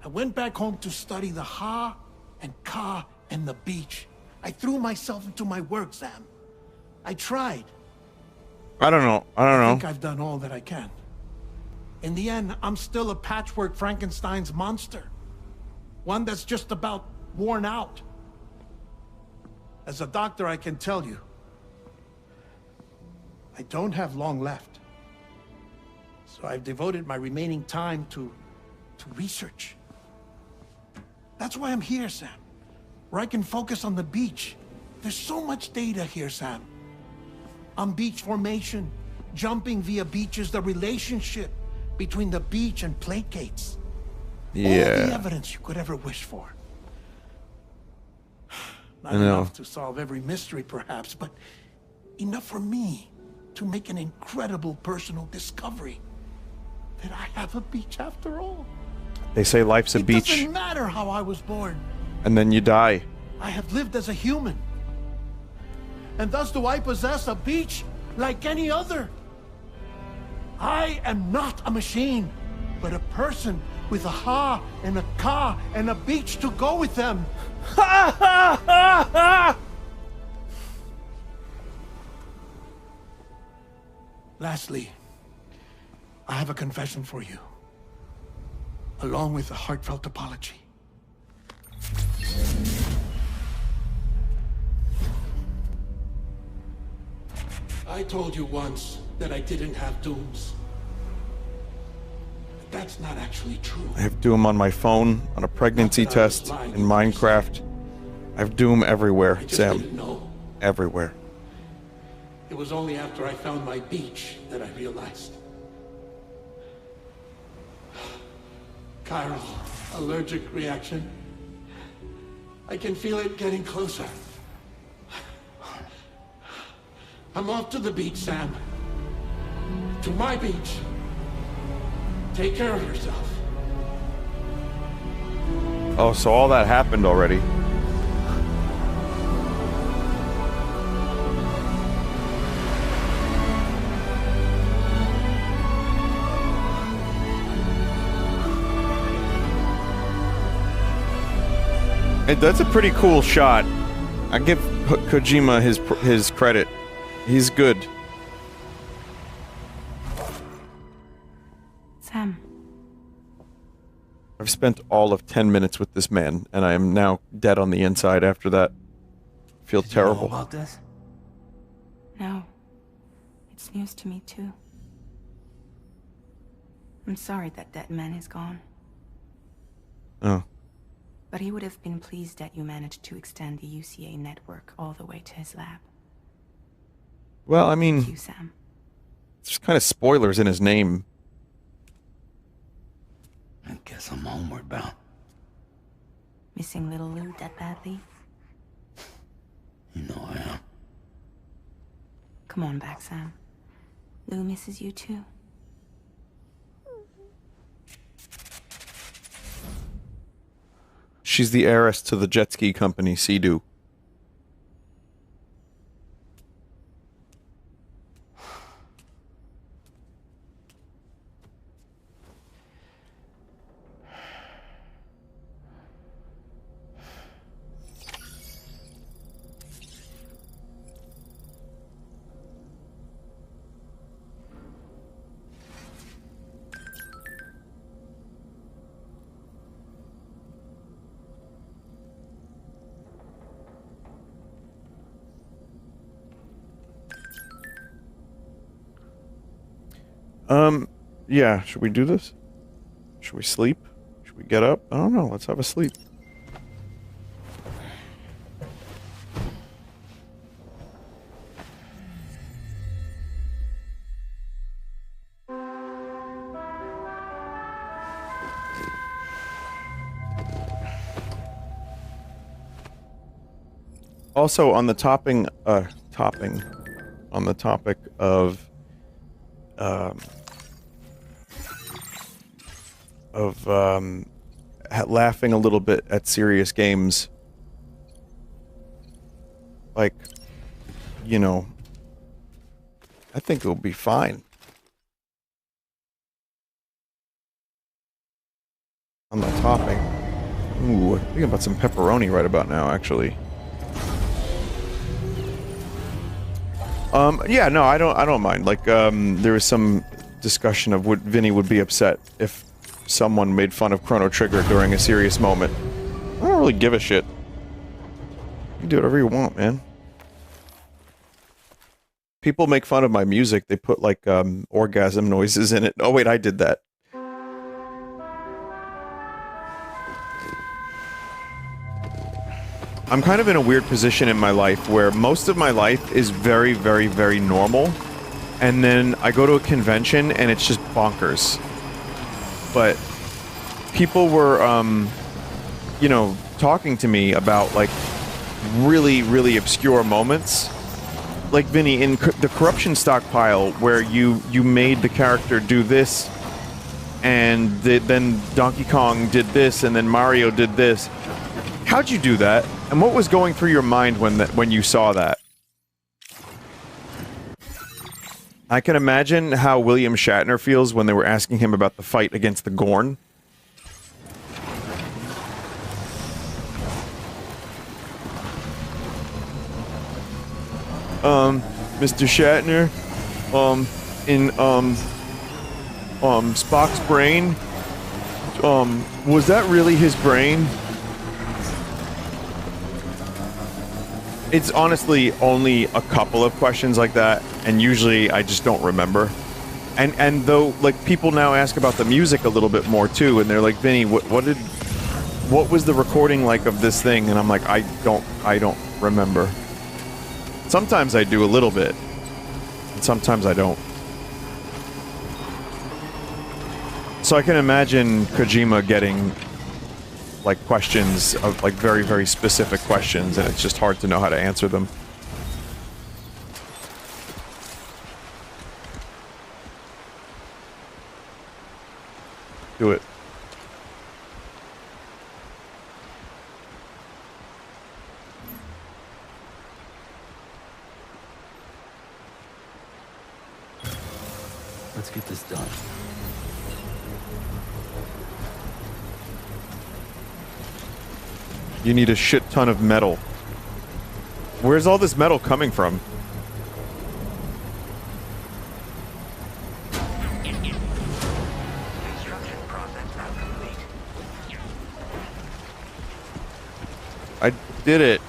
I went back home to study the Ha and Ka and the beach. I threw myself into my work, Sam. I tried. I don't know. I think I've done all that I can. In the end, I'm still a patchwork Frankenstein's monster. One that's just about worn out. As a doctor, I can tell you, I don't have long left. So I've devoted my remaining time to research. That's why I'm here, Sam. Where I can focus on the beach. There's so much data here, Sam. On beach formation, jumping via beaches, the relationship between the beach and plate gates. Yeah. All the evidence you could ever wish for. Not enough to solve every mystery, perhaps, but enough for me to make an incredible personal discovery. That I have a beach after all. They say life's a beach. It doesn't matter how I was born. And then you die. I have lived as a human. And thus do I possess a beach like any other. I am not a machine, but a person with a Ha and a Ka and a beach to go with them. Ha ha ha ha! Lastly, I have a confession for you, along with a heartfelt apology. I told you once that I didn't have dooms. But that's not actually true. I have Doom on my phone, on a pregnancy test, in Minecraft. I have Doom everywhere, Sam. Didn't know. Everywhere. It was only after I found my beach that I realized. Chiral allergic reaction. I can feel it getting closer. I'm off to the beach, Sam. To my beach. Take care of yourself. Oh, so all that happened already. That's a pretty cool shot. I give Kojima his credit. He's good. Sam. I've spent all of 10 minutes with this man, and I am now dead on the inside after that. I feel terrible. You know about this? No. It's news to me, too. I'm sorry that that man is gone. Oh. But he would have been pleased that you managed to extend the UCA network all the way to his lab. Well, I mean, Thank you, Sam. there's kind of spoilers in his name. I guess I'm homeward bound. Missing little Lou that badly? You know I am. Come on back, Sam. Lou misses you too. She's the heiress to the jet ski company, Sea-Doo. Yeah, should we do this? Should we sleep? Should we get up? I don't know, let's have a sleep. Also, on the topic of laughing a little bit at serious games, like, you know, I think it'll be fine. On the topping. Ooh, I'm thinking about some pepperoni right about now, actually. Yeah, no, I don't mind. Like, there was some discussion of what Vinny would be upset if someone made fun of Chrono Trigger during a serious moment. I don't really give a shit. You can do whatever you want, man. People make fun of my music. They put, like, orgasm noises in it. Oh, wait, I did that. I'm kind of in a weird position in my life where most of my life is very, very, very normal. And then I go to a convention and it's just bonkers. But people were, you know, talking to me about, like, really, really obscure moments. Like, Vinny, in the corruption stockpile, where you made the character do this, and then Donkey Kong did this, and then Mario did this. How'd you do that? And what was going through your mind when you saw that? I can imagine how William Shatner feels when they were asking him about the fight against the Gorn. Mr. Shatner, in, Spock's brain, was that really his brain? It's honestly only a couple of questions like that, and usually I just don't remember. And though, like, people now ask about the music a little bit more too, and they're like, Vinny, what was the recording like of this thing? And I'm like, I don't remember. Sometimes I do a little bit, and sometimes I don't. So I can imagine Kojima getting, like, questions of, like, very, very specific questions, and it's just hard to know how to answer them. Do it. Let's get this done. You need a shit ton of metal. Where's all this metal coming from? did it.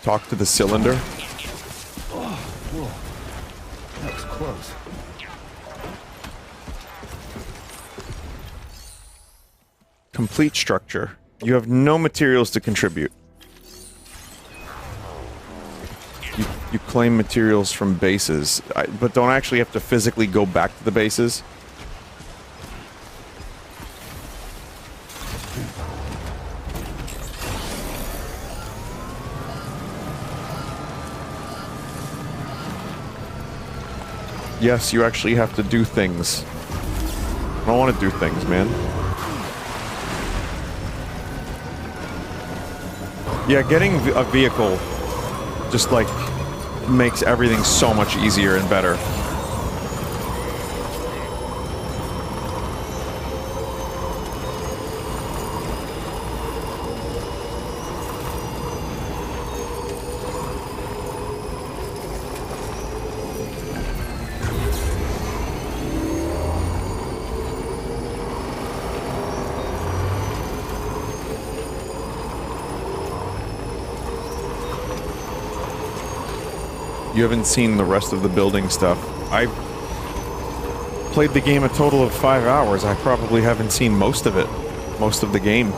Talk to the cylinder. Oh, whoa. That was close. Complete structure. You have no materials to contribute. You claim materials from bases, but don't actually have to physically go back to the bases. Yes, you actually have to do things. I don't want to do things, man. Yeah, getting a vehicle just, like, makes everything so much easier and better. You haven't seen the rest of the building stuff. I played the game a total of 5 hours. I probably haven't seen most of it. Most of the game.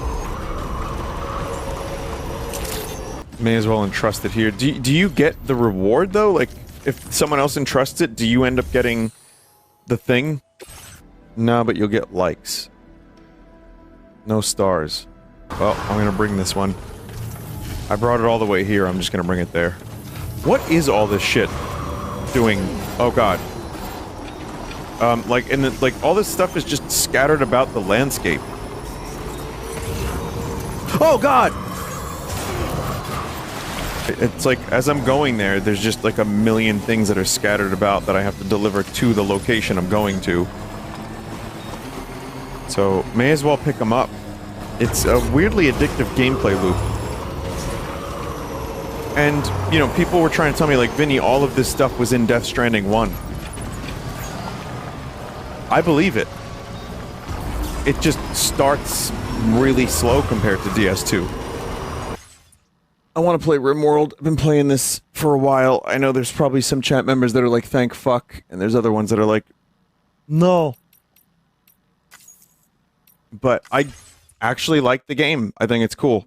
May as well entrust it here. Do you get the reward, though? Like, if someone else entrusts it, do you end up getting the thing? No, but you'll get likes. No stars. Well, I'm gonna bring this one. I brought it all the way here. I'm just gonna bring it there. What is all this shit doing? Oh god. Like, and like, all this stuff is just scattered about the landscape. Oh god! It's like, as I'm going there, there's just like a million things that are scattered about that I have to deliver to the location I'm going to. So, may as well pick them up. It's a weirdly addictive gameplay loop. And, you know, people were trying to tell me, like, Vinny, all of this stuff was in Death Stranding 1. I believe it. It just starts really slow compared to DS2. I want to play RimWorld. I've been playing this for a while. I know there's probably some chat members that are like, thank fuck, and there's other ones that are like, no. But I actually like the game. I think it's cool.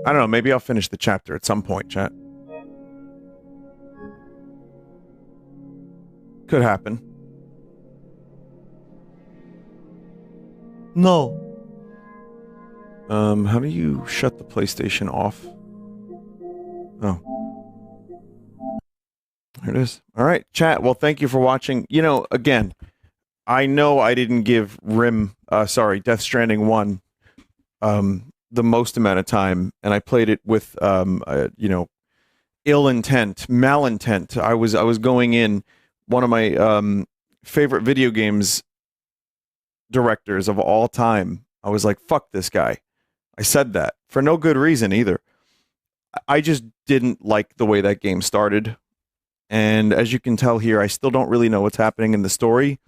I don't know, maybe I'll finish the chapter at some point, chat. Could happen. No. How do you shut the PlayStation off? Oh. There it is. Alright, chat, well, thank you for watching. You know, again, I know I didn't give Death Stranding 1, the most amount of time, and I played it with, you know, ill intent, malintent. I was going in, one of my favorite video games directors of all time. I was like, fuck this guy. I said that for no good reason either. I just didn't like the way that game started, and as you can tell here, I still don't really know what's happening in the story,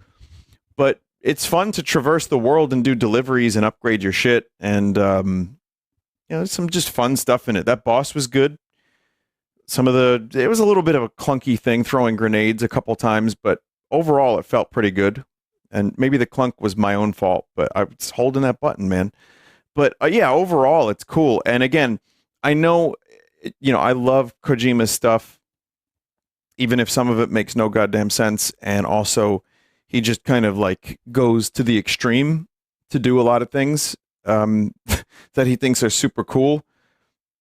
but it's fun to traverse the world and do deliveries and upgrade your shit, and you know, some just fun stuff in it. That boss was good. It was a little bit of a clunky thing, throwing grenades a couple times, but overall it felt pretty good. And maybe the clunk was my own fault, but I was holding that button, man. But yeah, overall it's cool. And again, I know, you know, I love Kojima's stuff, even if some of it makes no goddamn sense, and also he just kind of like goes to the extreme to do a lot of things that he thinks are super cool.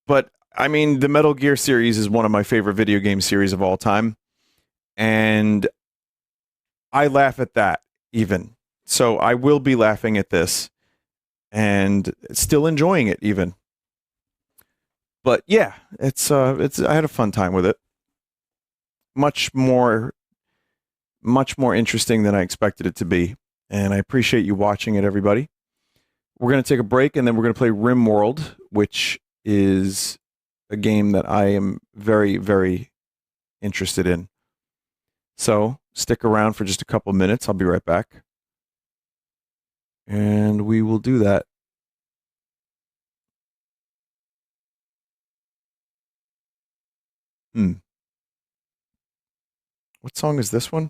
But I mean, the Metal Gear series is one of my favorite video game series of all time, and I laugh at that even. So I will be laughing at this and still enjoying it even. But yeah, it's I had a fun time with it. Much more interesting than I expected it to be, and I appreciate you watching it, everybody. we're going to take a break, and then we're going to play RimWorld, which is a game that I am very, very interested in. So stick around for just a couple minutes. I'll be right back. And we will do that. What song is this one?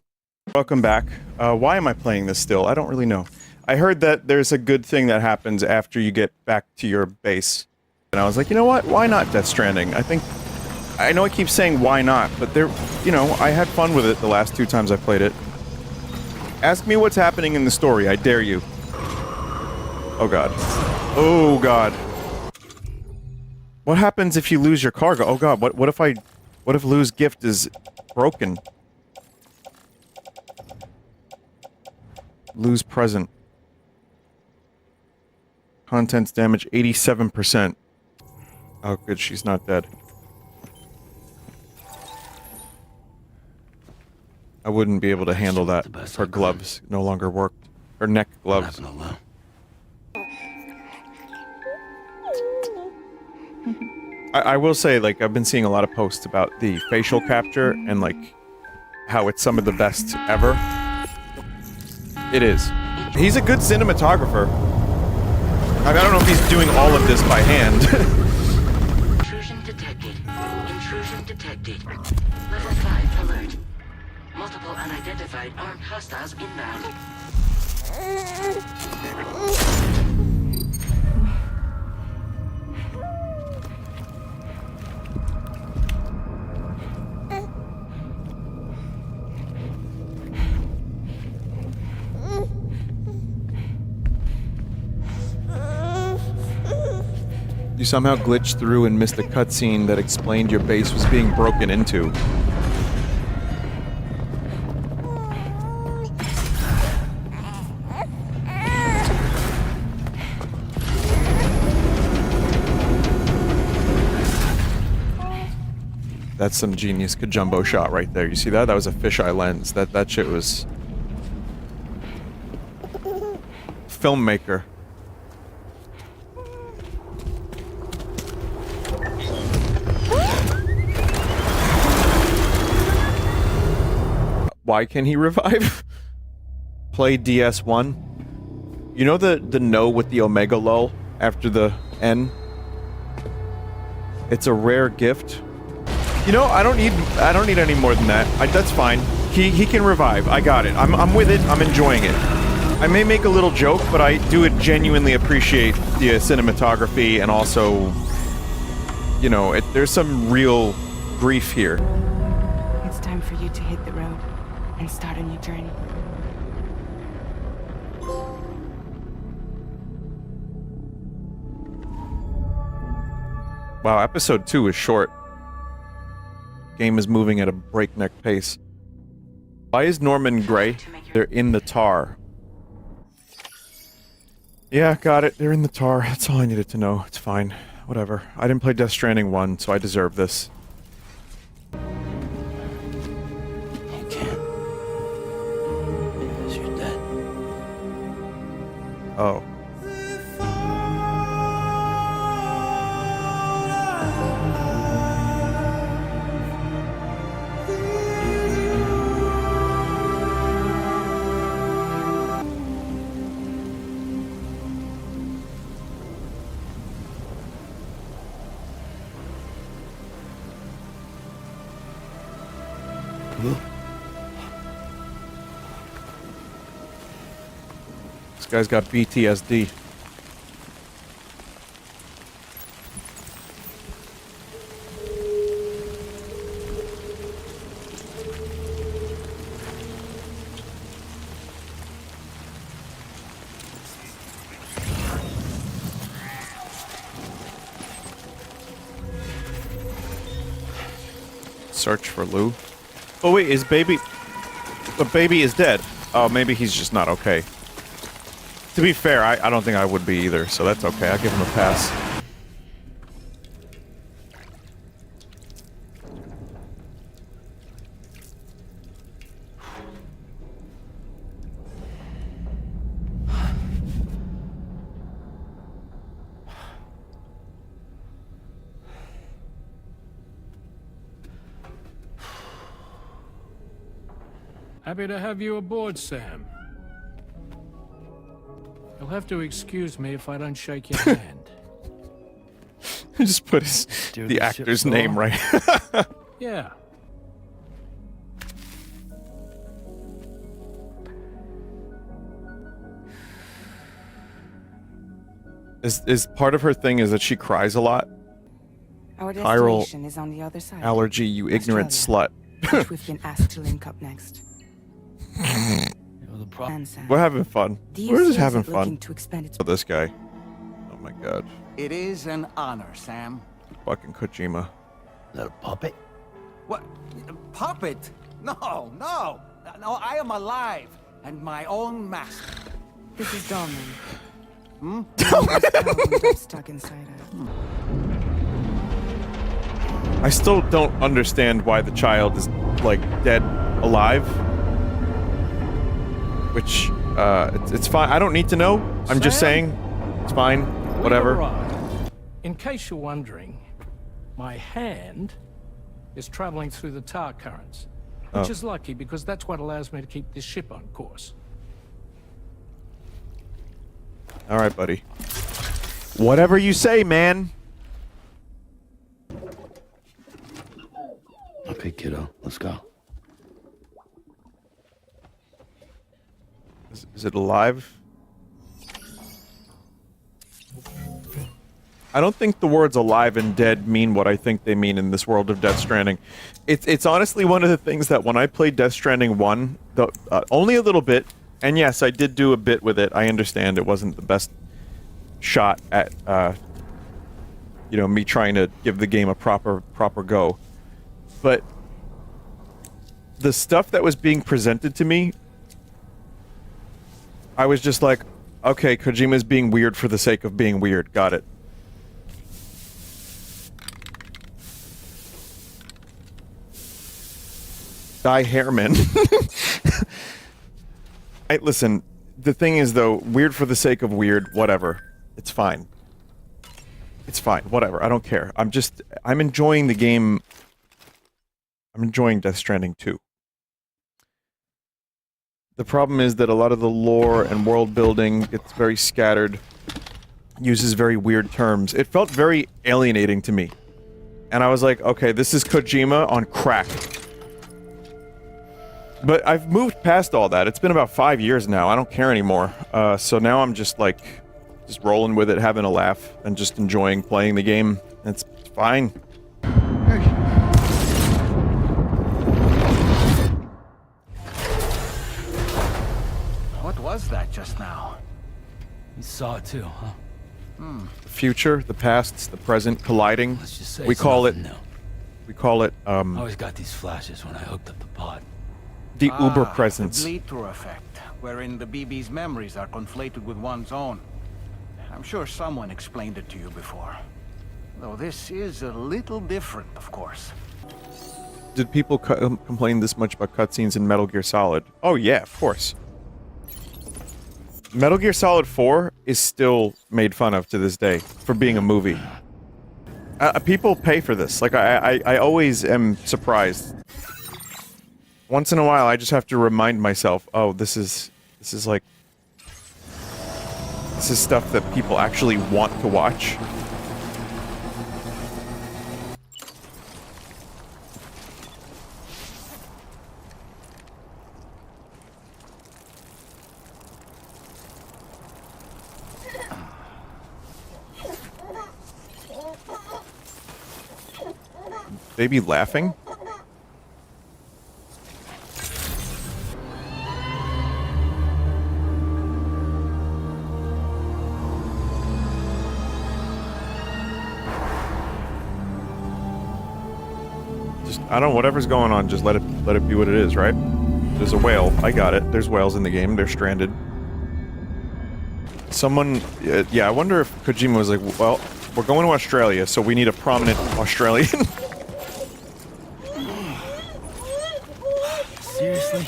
Welcome back. Why am I playing this still? I don't really know. I heard that there's a good thing that happens after you get back to your base. And I was like, you know what? Why not Death Stranding? I know I keep saying why not, but I had fun with it the last 2 times I played it. Ask me what's happening in the story, I dare you. Oh god. Oh god. What happens if you lose your cargo? Oh god, what if Lou's gift is broken? Lou's present. Contents damage 87%. Oh good, she's not dead. I wouldn't be able to handle that. Her gloves no longer worked. Her neck gloves. I will say, like, I've been seeing a lot of posts about the facial capture and, like, how it's some of the best ever. It is. He's a good cinematographer. I don't know if he's doing all of this by hand. Intrusion detected. Intrusion detected. Level 5 alert. Multiple unidentified armed hostiles inbound. You somehow glitched through and missed a cutscene that explained your base was being broken into. That's some genius Kajumbo shot right there. You see that? That was a fisheye lens. That shit was... filmmaker. Why can he revive? Play DS1. You know the no with the Omega lull after the N? It's a rare gift. You know, I don't need any more than that. That's fine. He can revive. I got it. I'm with it. I'm enjoying it. I may make a little joke, but I do genuinely appreciate the cinematography and also, you know, there's some real grief here. It's time for you to hit the road and start a new journey. Wow, episode 2 is short. Game is moving at a breakneck pace. Why is Norman gray? They're in the tar. Yeah, got it. They're in the tar. That's all I needed to know. It's fine. Whatever. I didn't play Death Stranding 1, so I deserve this. Oh. This guy's got PTSD. Search for Lou. Oh wait, is baby... The baby is dead. Oh, maybe he's just not okay. To be fair, I don't think I would be either, so that's okay. I'll give him a pass. Happy to have you aboard, Sam. You'll have to excuse me if I don't shake your hand. Just put the actor's name right. Yeah. Is part of her thing is that she cries a lot? Our Chiral destination is on the other side. allergy, you ignorant Australia, slut. which we've been asked to link up next. And Sam, We're having fun. DUC We're just isn't having looking fun. to expand its Oh, this guy. Oh my god. It is an honor, Sam. Fucking Kojima. Little puppet? What? Puppet? No, no. No, I am alive and my own master. This is Dolman. Hmm? Stuck inside her. I still don't understand why the child is, like, dead alive. Which, it's fine. I don't need to know. I'm just saying. It's fine. Whatever. In case you're wondering, my hand is traveling through the tar currents, which is lucky because that's what allows me to keep this ship on course. All right, buddy. Whatever you say, man. Okay, kiddo. Let's go. Is it alive? I don't think the words alive and dead mean what I think they mean in this world of Death Stranding. It's honestly one of the things that when I played Death Stranding 1, only a little bit, and yes, I did do a bit with it. I understand it wasn't the best shot at, you know, me trying to give the game a proper go. But the stuff that was being presented to me, I was just like, okay, Kojima's being weird for the sake of being weird. Got it. Die Hairman. Listen, the thing is, though, weird for the sake of weird, whatever. It's fine. It's fine, whatever. I don't care. I'm enjoying the game. I'm enjoying Death Stranding 2. The problem is that a lot of the lore and world building gets very scattered, uses very weird terms. It felt very alienating to me. And I was like, okay, this is Kojima on crack. But I've moved past all that. It's been about 5 years now. I don't care anymore. So now I'm just like, just rolling with it, having a laugh, and just enjoying playing the game. It's fine. What was that just now? You saw it too, huh? The future, the past, the present colliding. Let's just say we it's call it. nothing new. We call it. I always got these flashes when I hooked up the pod. The Uber presence. The bleed-through effect, wherein the BB's memories are conflated with one's own. I'm sure someone explained it to you before. Though this is a little different, of course. Did people complain this much about cutscenes in Metal Gear Solid? Oh yeah, of course. Metal Gear Solid 4 is still made fun of to this day for being a movie. People pay for this. Like, I always am surprised. Once in a while, I just have to remind myself, oh, this is like... This is stuff that people actually want to watch. Baby laughing? I don't know, whatever's going on, just let it be what it is, right? There's a whale. I got it. There's whales in the game. They're stranded. Someone... yeah, I wonder if Kojima was like, well, we're going to Australia, so we need a prominent Australian. Seriously?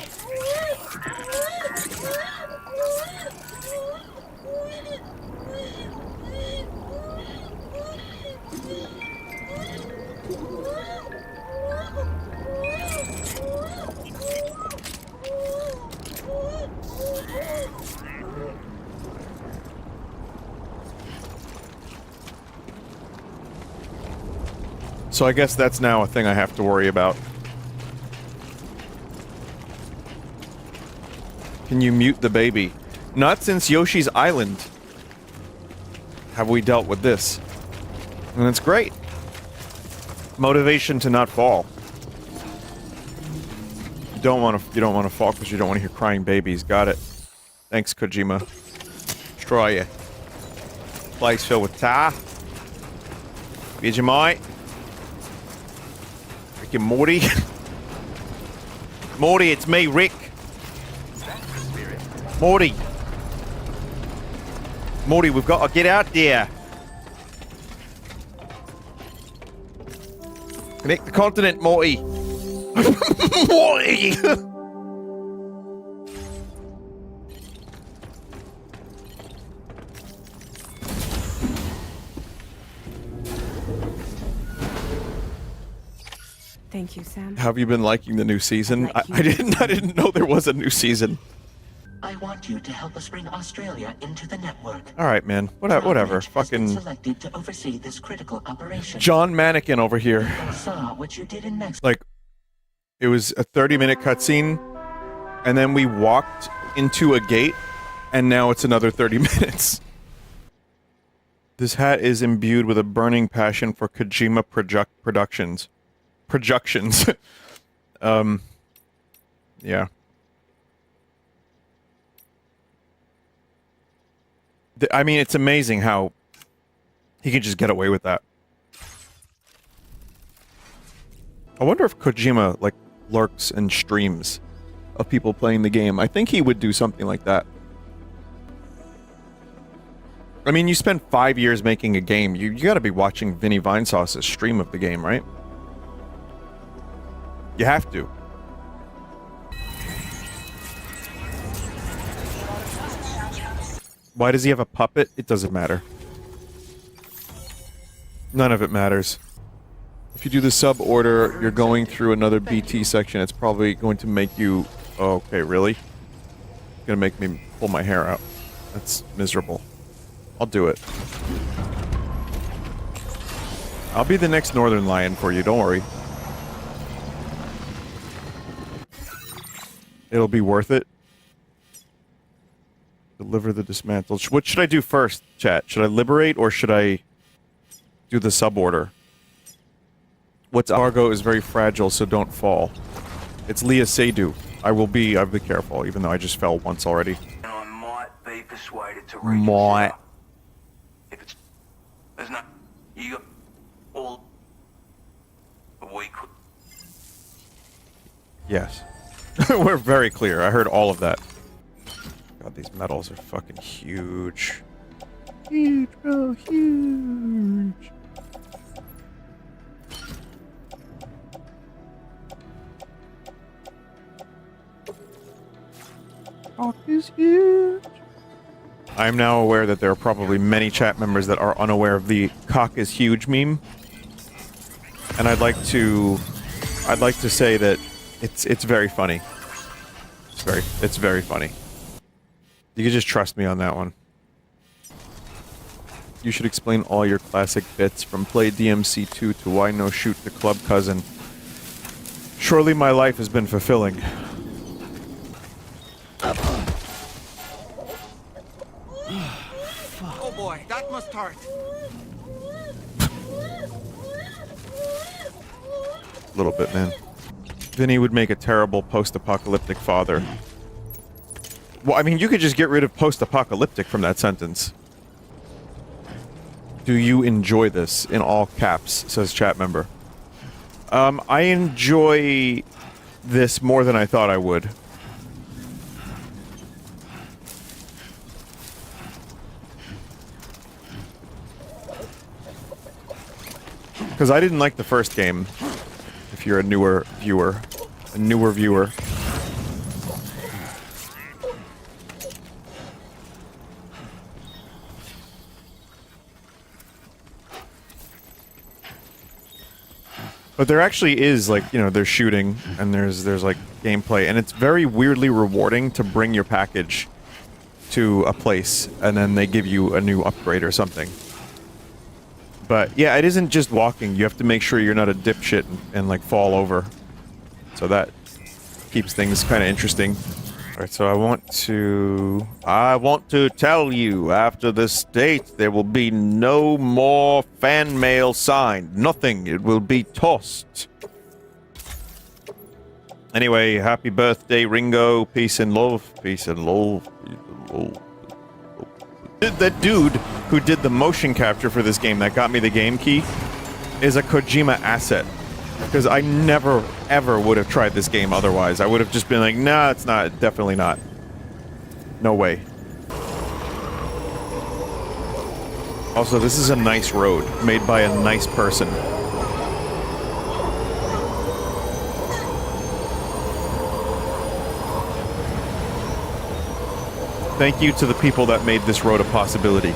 So I guess that's now a thing I have to worry about. Can you mute the baby? Not since Yoshi's Island have we dealt with this. And it's great. Motivation to not fall. You don't want to fall because you don't want to hear crying babies. Got it. Thanks, Kojima. Destroy you. Place filled with tar. Vegemite. Rick and Morty. Morty, it's me, Rick. Morty. Morty, we've got to get out there. Connect the continent, Morty. Morty! Thank you, Sam. Have you been liking the new season? I didn't know there was a new season. I want you to help us bring Australia into the network. All right, man. Whatever. Fucking Selected to oversee this critical operation. John Mannequin over here. Saw what you did in Mexico. Like, it was a 30-minute cutscene, and then we walked into a gate, and now it's another 30 minutes. This hat is imbued with a burning passion for Kojima Productions. Yeah. I mean, it's amazing how he can just get away with that. I wonder if Kojima, like, lurks and streams of people playing the game. I think he would do something like that. I mean, you spend 5 years making a game. You gotta be watching Vinny Vinesauce's stream of the game, right? You have to. Why does he have a puppet? It doesn't matter. None of it matters. If you do the sub order, you're going through another BT section. It's probably going to make you... Oh, okay, really? It's gonna make me pull my hair out. That's miserable. I'll do it. I'll be the next Northern Lion for you, don't worry. It'll be worth it. Deliver the dismantled. What should I do first, chat? Should I liberate or should I do the sub order? What's Argo is very fragile, so don't fall. It's Leah Seydoux. I'll be careful, even though I just fell once already. And I might be persuaded to Might. If it's... There's no... You got... All... We could... Yes. We're very clear. I heard all of that. God, these medals are fucking huge. Huge, bro. Huge. Cock is huge. I am now aware that there are probably many chat members that are unaware of the cock is huge meme. And I'd like to say that it's very funny. It's very funny. You can just trust me on that one. You should explain all your classic bits from play DMC2 to why no shoot the club cousin. Surely my life has been fulfilling. Oh boy, that must hurt. A little bit, man. Vinny would make a terrible post-apocalyptic father. Well, I mean, you could just get rid of post-apocalyptic from that sentence. Do you enjoy this? In all caps, says chat member. I enjoy this more than I thought I would. Because I didn't like the first game, if you're a newer viewer. But there actually is, like, you know, there's shooting, and there's like, gameplay, and it's very weirdly rewarding to bring your package to a place, and then they give you a new upgrade or something. But yeah, it isn't just walking. You have to make sure you're not a dipshit and like fall over. So that keeps things kind of interesting. Alright, so I want to tell you, after this date, there will be no more fan mail signed. Nothing. It will be tossed. Anyway, happy birthday, Ringo. Peace and love. Peace and love. Peace and love. That dude who did the motion capture for this game that got me the game key is a Kojima asset. Because I never, ever would have tried this game otherwise. I would have just been like, nah, it's not. Definitely not. No way. Also, this is a nice road made by a nice person. Thank you to the people that made this road a possibility.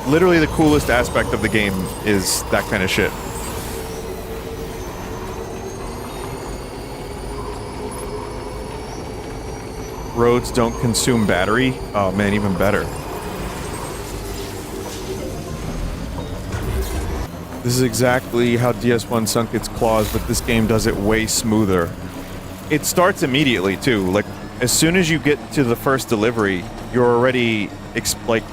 Literally the coolest aspect of the game is that kind of shit. Roads don't consume battery? Oh man, even better. This is exactly how DS1 sunk its claws, but this game does it way smoother. It starts immediately too, like as soon as you get to the first delivery, you're already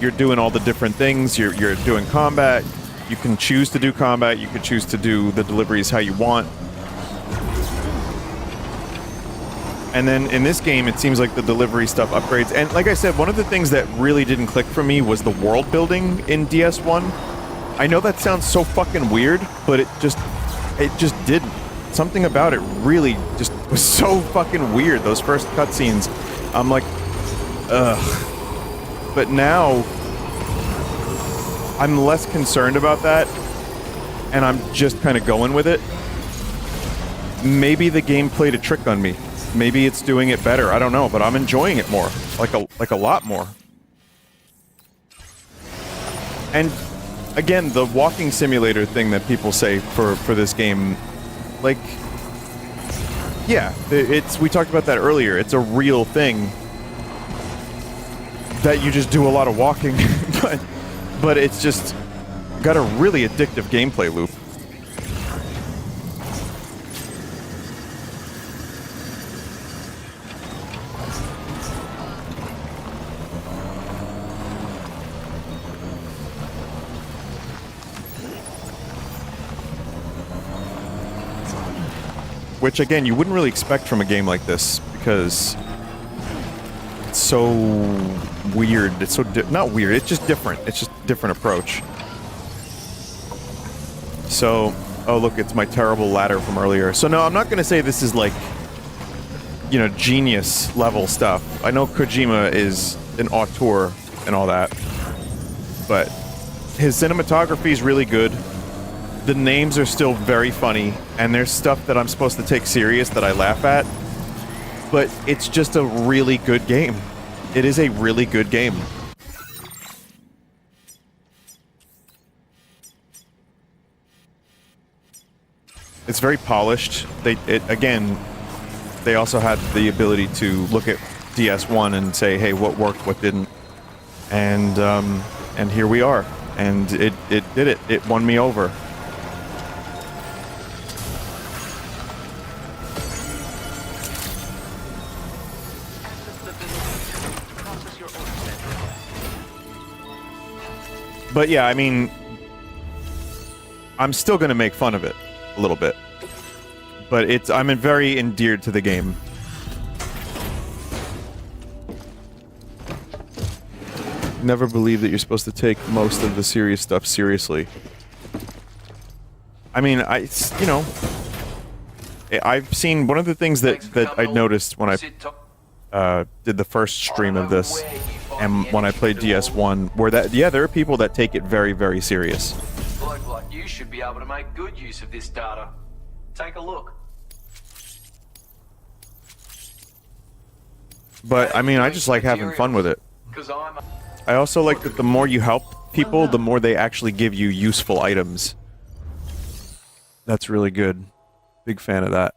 you're doing all the different things, you're doing combat, you can choose to do combat, you can choose to do the deliveries how you want. And then in this game, it seems like the delivery stuff upgrades. And like I said, one of the things that really didn't click for me was the world building in DS1. I know that sounds so fucking weird, but it just didn't. Something about it really just was so fucking weird. Those first cutscenes, I'm like, ugh. But now, I'm less concerned about that, and I'm just kind of going with it. Maybe the game played a trick on me. Maybe it's doing it better. I don't know, but I'm enjoying it more, like a lot more. And again, the walking simulator thing that people say for this game, like, yeah, we talked about that earlier. It's a real thing that you just do a lot of walking, but it's just got a really addictive gameplay loop. Which, again, you wouldn't really expect from a game like this, because it's so weird. It's so not weird, it's just different. It's just a different approach. So, oh look, it's my terrible ladder from earlier. So no, I'm not going to say this is like, you know, genius level stuff. I know Kojima is an auteur and all that, but his cinematography is really good. The names are still very funny, and there's stuff that I'm supposed to take serious that I laugh at, but it's just a really good game. It is a really good game. It's very polished. Again, they also had the ability to look at DS1 and say, hey, what worked, what didn't, and here we are. And it did it. It won me over. But yeah, I mean, I'm still gonna make fun of it a little bit, but I'm very endeared to the game. Never believe that you're supposed to take most of the serious stuff seriously. I mean, you know, I've seen one of the things that I noticed when I did the first stream of this, and when I played DS1, were that, yeah, there are people that take it very, very serious. A bloke like you should be able to make good use of this data. Take a look. But, I mean, I just like having fun with it. I also like that the more you help people, the more they actually give you useful items. That's really good. Big fan of that.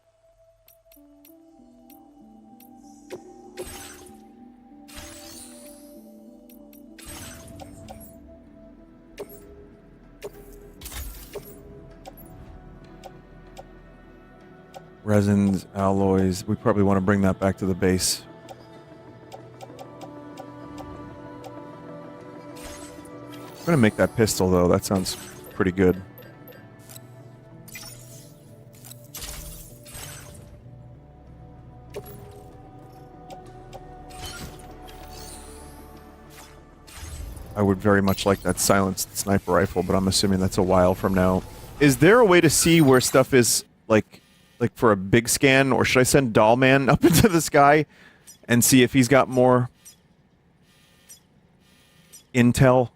Resins, alloys. We probably want to bring that back to the base. I'm gonna make that pistol though. That sounds pretty good. I would very much like that silenced sniper rifle, but I'm assuming that's a while from now. Is there a way to see where stuff is, like for a big scan, or should I send Dollman up into the sky and see if he's got more intel?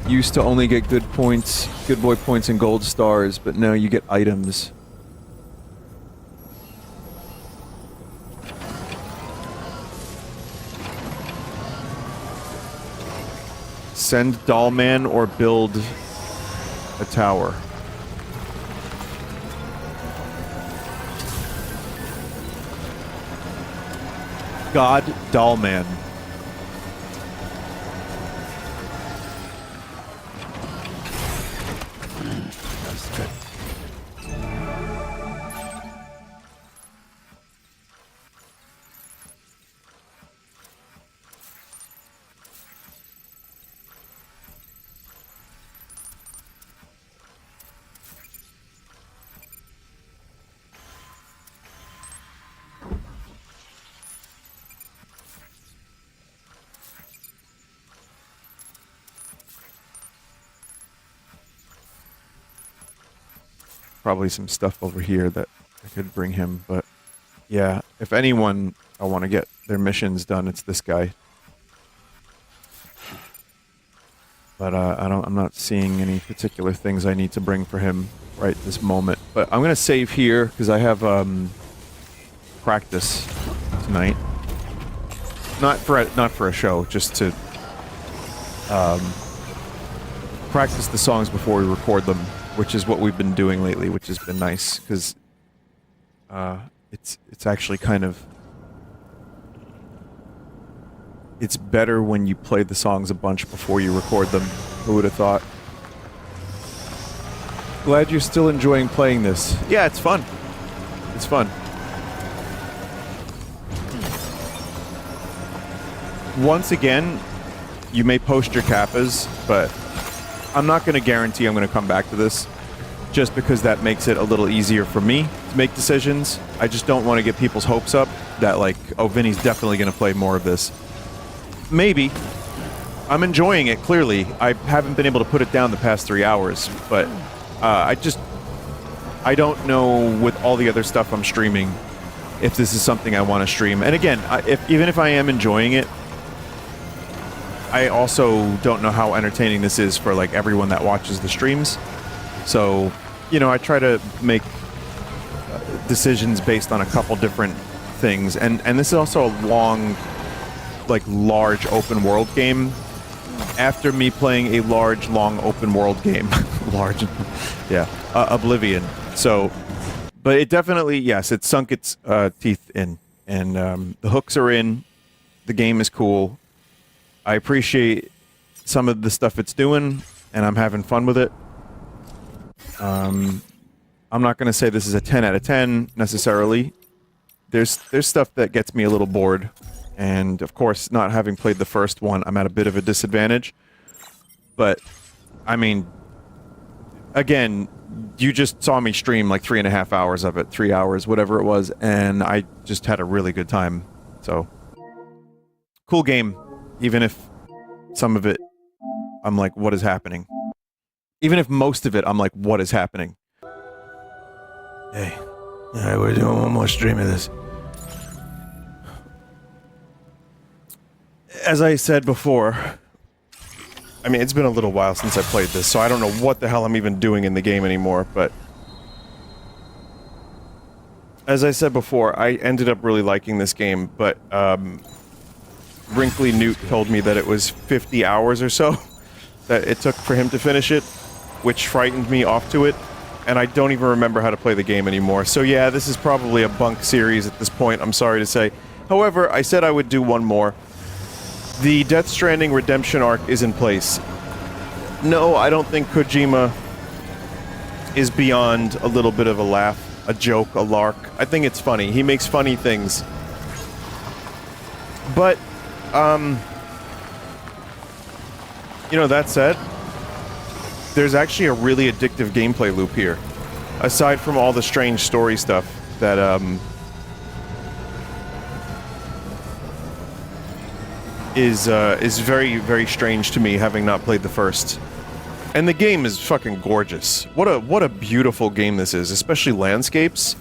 Used to only get good points, good boy points and gold stars, but now you get items. Send Dollman or build a tower. God Dollman. Probably some stuff over here that I could bring him, but yeah, if anyone I want to get their missions done, it's this guy. But I'm not seeing any particular things I need to bring for him right this moment. But I'm gonna save here because I have practice tonight. Not for a show, just to practice the songs before we record them, which is what we've been doing lately, which has been nice because it's actually kind of, it's better when you play the songs a bunch before you record them. Who would have thought? Glad you're still enjoying playing this. Yeah, it's fun. It's fun. Once again, you may post your kappas, but I'm not going to guarantee I'm going to come back to this, just because that makes it a little easier for me to make decisions. I just don't want to get people's hopes up that, like, oh, Vinny's definitely going to play more of this. Maybe. I'm enjoying it, clearly. I haven't been able to put it down the past 3 hours, but I don't know with all the other stuff I'm streaming if this is something I want to stream. And again, even if I am enjoying it, I also don't know how entertaining this is for, like, everyone that watches the streams. So, you know, I try to make decisions based on a couple different things. And this is also a long, like, large open world game. After me playing a large, long open world game. Large, yeah. Oblivion. So, but it definitely, yes, it sunk its teeth in. And the hooks are in. The game is cool. I appreciate some of the stuff it's doing, and I'm having fun with it. I'm not going to say this is a 10 out of 10 necessarily. There's stuff that gets me a little bored, and of course, not having played the first one, I'm at a bit of a disadvantage. But I mean, again, you just saw me stream like 3.5 hours of it, 3 hours, whatever it was, and I just had a really good time. So, cool game. Even if some of it, I'm like, what is happening? Even if most of it, I'm like, what is happening? Hey, we're doing one more stream of this. As I said before, I mean, it's been a little while since I played this, so I don't know what the hell I'm even doing in the game anymore, but as I said before, I ended up really liking this game, but Wrinkly Newt told me that it was 50 hours or so that it took for him to finish it, which frightened me off to it, and I don't even remember how to play the game anymore. So yeah, this is probably a bunk series at this point, I'm sorry to say. However, I said I would do one more. The Death Stranding redemption arc is in place. No, I don't think Kojima is beyond a little bit of a laugh, a joke, a lark. I think it's funny. He makes funny things. But, you know, that said, there's actually a really addictive gameplay loop here. Aside from all the strange story stuff that, is very, very strange to me, having not played the first. And the game is fucking gorgeous. What a beautiful game this is, especially landscapes.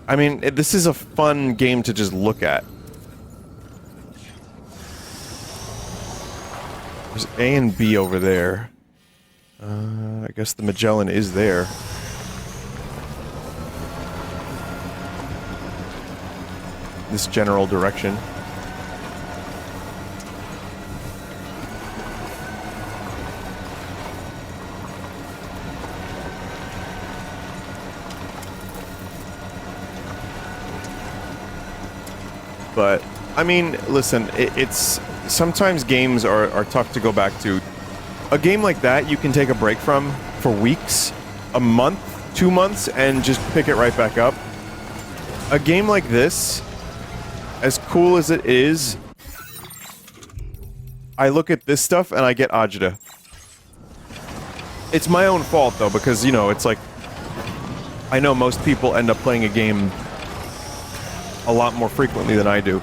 I mean, this is a fun game to just look at. There's A and B over there. I guess the Magellan is there. This general direction. But, I mean, listen, it's... Sometimes games are tough to go back to. A game like that you can take a break from for weeks, a month, 2 months, and just pick it right back up. A game like this, as cool as it is, I look at this stuff and I get agita. It's my own fault, though, because, you know, it's like... I know most people end up playing a game a lot more frequently than I do,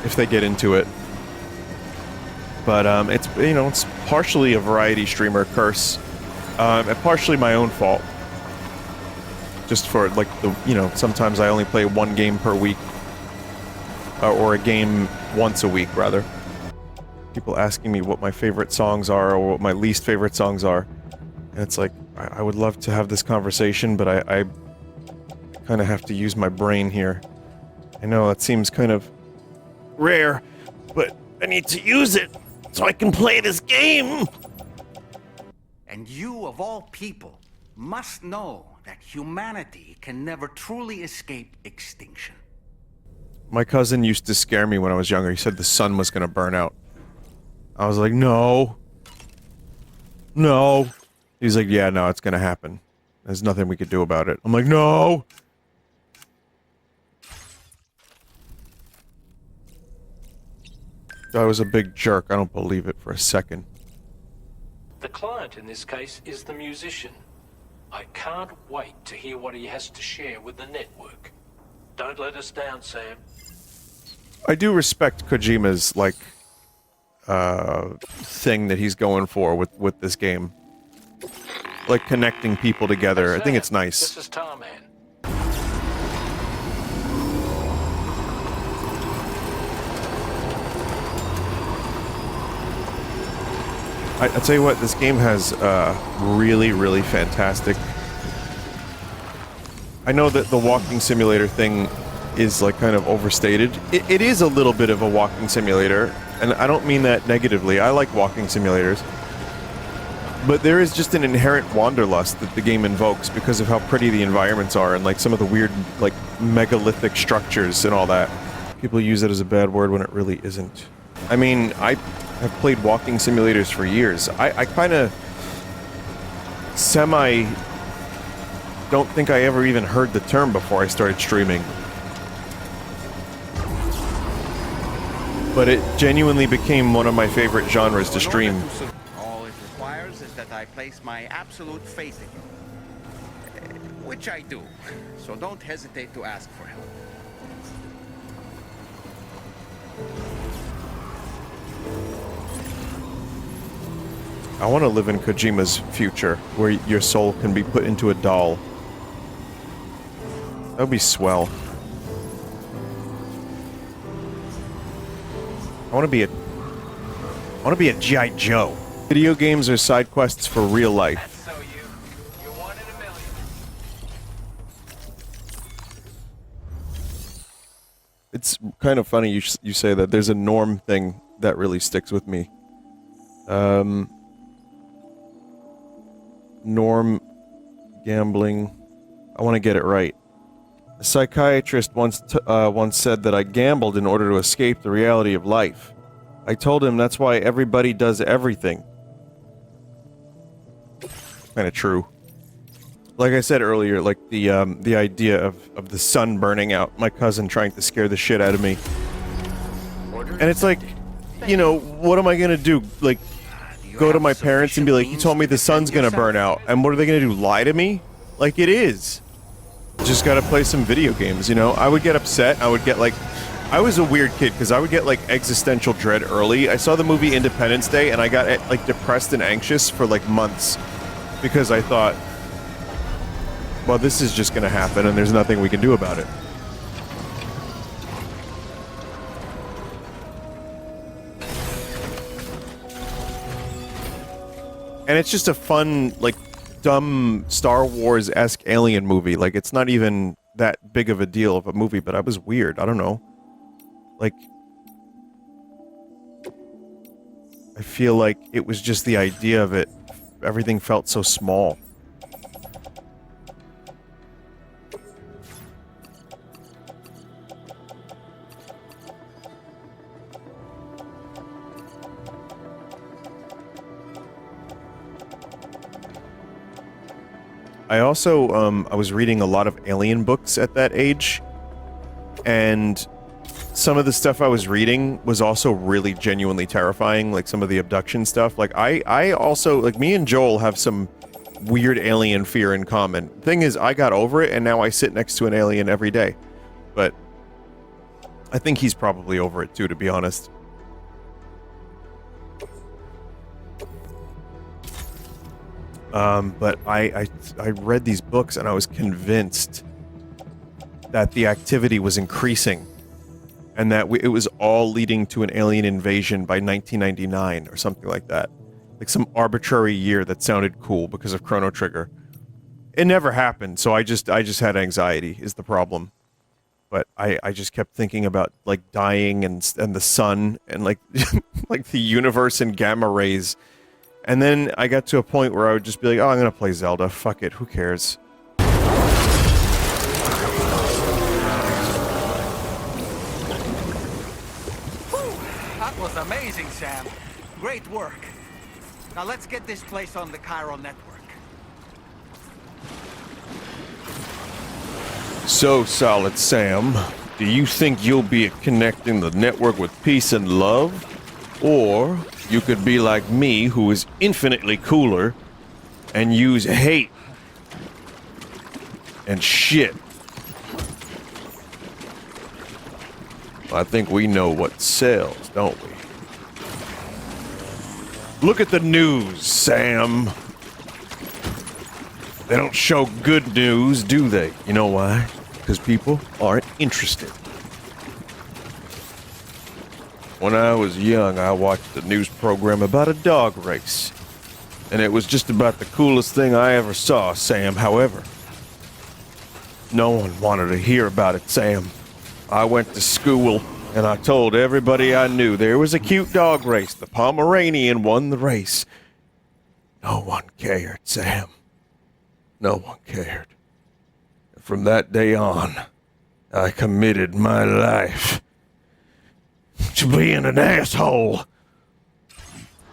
if they get into it. But, it's, you know, it's partially a variety streamer curse, and partially my own fault. Just for, like, the, you know, sometimes I only play one game per week, or a game once a week, rather. People asking me what my favorite songs are, or what my least favorite songs are, and it's like, I would love to have this conversation, but I kind of have to use my brain here. I know that seems kind of rare, but I need to use it so I can play this game! And you, of all people, must know that humanity can never truly escape extinction. My cousin used to scare me when I was younger. He said the sun was gonna burn out. I was like, no. No. He's like, yeah, no, it's gonna happen. There's nothing we could do about it. I'm like, no! I was a big jerk. I don't believe it for a second. The client in this case is the musician. I can't wait to hear what he has to share with the network. Don't let us down, Sam. I do respect Kojima's, like, thing that he's going for with this game. Like, connecting people together. Hey, I think Sam, it's nice. This is Tarman. I tell you what, this game has really, really fantastic... I know that the walking simulator thing is, like, kind of overstated. It is a little bit of a walking simulator, and I don't mean that negatively. I like walking simulators. But there is just an inherent wanderlust that the game invokes because of how pretty the environments are and, like, some of the weird, like, megalithic structures and all that. People use it as a bad word when it really isn't. I mean, I've played walking simulators for years. I kind of don't think I ever even heard the term before I started streaming. But it genuinely became one of my favorite genres to stream. All it requires is that I place my absolute faith in you. Which I do. So don't hesitate to ask for help. I want to live in Kojima's future, where your soul can be put into a doll. That would be swell. I want to be a G.I. Joe. Video games are side quests for real life. So you're one in a million. It's kind of funny you say that. There's a norm thing that really sticks with me. Norm gambling. I want to get it right. A psychiatrist once said that I gambled in order to escape the reality of life. I told him that's why everybody does everything. kind of true. Like I said earlier, like the idea of the sun burning out, my cousin trying to scare the shit out of me. And it's like, you know, what am I gonna do? Like, go to my parents and be like, you told me the sun's gonna burn out, and what are they gonna do, lie to me? Like, it is. Just gotta play some video games, you know? I would get upset, I would get like, I was a weird kid, because I would get like existential dread early. I saw the movie Independence Day, and I got like depressed and anxious for like months, because I thought, well, this is just gonna happen, and there's nothing we can do about it. And it's just a fun, like, dumb Star Wars-esque alien movie. Like, it's not even that big of a deal of a movie, but I was weird. I don't know. Like, I feel like it was just the idea of it. Everything felt so small. I also, I was reading a lot of alien books at that age, and some of the stuff I was reading was also really genuinely terrifying, like some of the abduction stuff. Like, I also, like, me and Joel have some weird alien fear in common. Thing is, I got over it, and now I sit next to an alien every day. But I think he's probably over it too, to be honest. But I read these books and I was convinced that the activity was increasing and that it was all leading to an alien invasion by 1999 or something like that. Like some arbitrary year that sounded cool because of Chrono Trigger. It never happened, so I just had anxiety is the problem. But I just kept thinking about like dying and the sun and like like the universe and gamma rays. And then I got to a point where I would just be like, oh, I'm gonna play Zelda. Fuck it, who cares? That was amazing, Sam. Great work. Now let's get this place on the Chiral network. So, Solid Sam, do you think you'll be connecting the network with peace and love? Or you could be like me, who is infinitely cooler, and use hate and shit. I think we know what sells, don't we? Look at the news, Sam. They don't show good news, do they? You know why? Because people aren't interested. When I was young, I watched a news program about a dog race. And it was just about the coolest thing I ever saw, Sam. However, no one wanted to hear about it, Sam. I went to school, and I told everybody I knew there was a cute dog race. The Pomeranian won the race. No one cared, Sam. No one cared. And from that day on, I committed my life to being an asshole.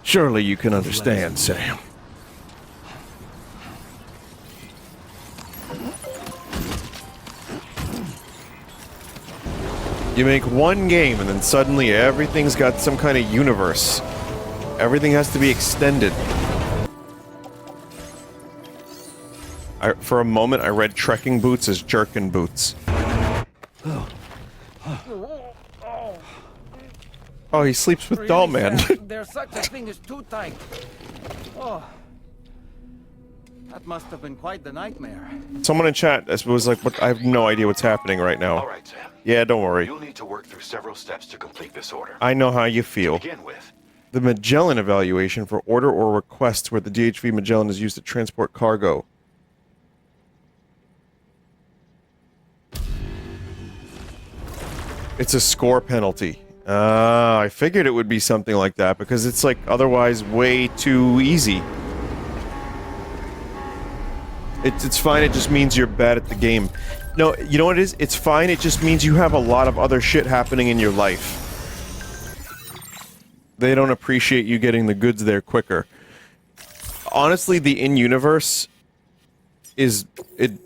Surely you can understand, Sam. You make one game and then suddenly everything's got some kind of universe. Everything has to be extended. For a moment, I read trekking boots as jerkin boots. Oh, he sleeps with Doll Man. There's such a thing as too tight. Oh, that must have been quite the nightmare. Someone in chat was like, "What? I have no idea what's happening right now." All right, Sam. Yeah, don't worry. You'll need to work through several steps to complete this order. I know how you feel. To begin with, the Magellan evaluation for order or requests where the DHV Magellan is used to transport cargo. It's a score penalty. I figured it would be something like that because it's like otherwise way too easy. It's fine, it just means you're bad at the game. No, you know what it is? It's fine, it just means you have a lot of other shit happening in your life. They don't appreciate you getting the goods there quicker. honestly, the in-universe is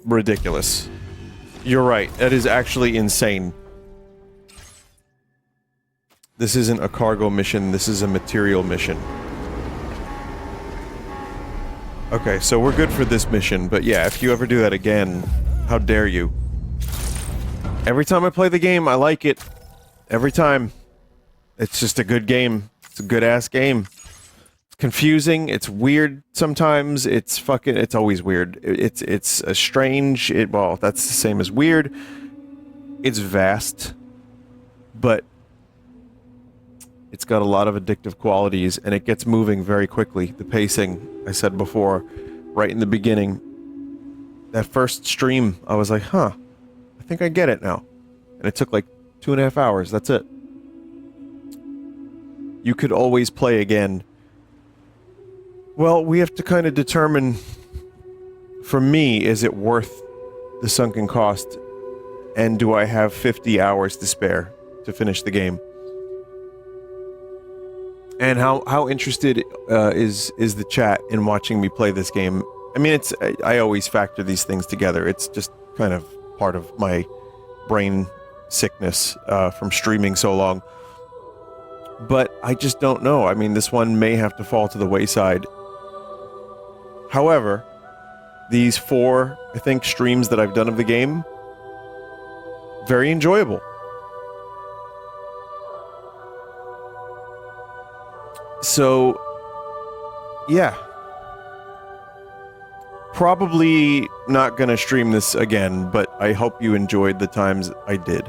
ridiculous. You're right. That is actually insane. This isn't a cargo mission. This is a material mission. Okay, so we're good for this mission, but yeah, if you ever do that again, how dare you? Every time I play the game, I like it. Every time. It's just a good game. It's a good-ass game. It's confusing, it's weird sometimes, it's always weird. It's a strange, well, that's the same as weird. It's vast, but it's got a lot of addictive qualities, and it gets moving very quickly. The pacing, I said before, right in the beginning. That first stream, I was like, huh, I think I get it now. And it took like 2.5 hours, that's it. You could always play again. Well, we have to kind of determine, for me, is it worth the sunken cost? And do I have 50 hours to spare to finish the game? And how interested is the chat in watching me play this game? I mean, I always factor these things together. It's just kind of part of my brain sickness from streaming so long. But I just don't know. I mean, this one may have to fall to the wayside. However, these 4, I think, streams that I've done of the game, very enjoyable. So, yeah. Probably not gonna stream this again, but I hope you enjoyed the times I did.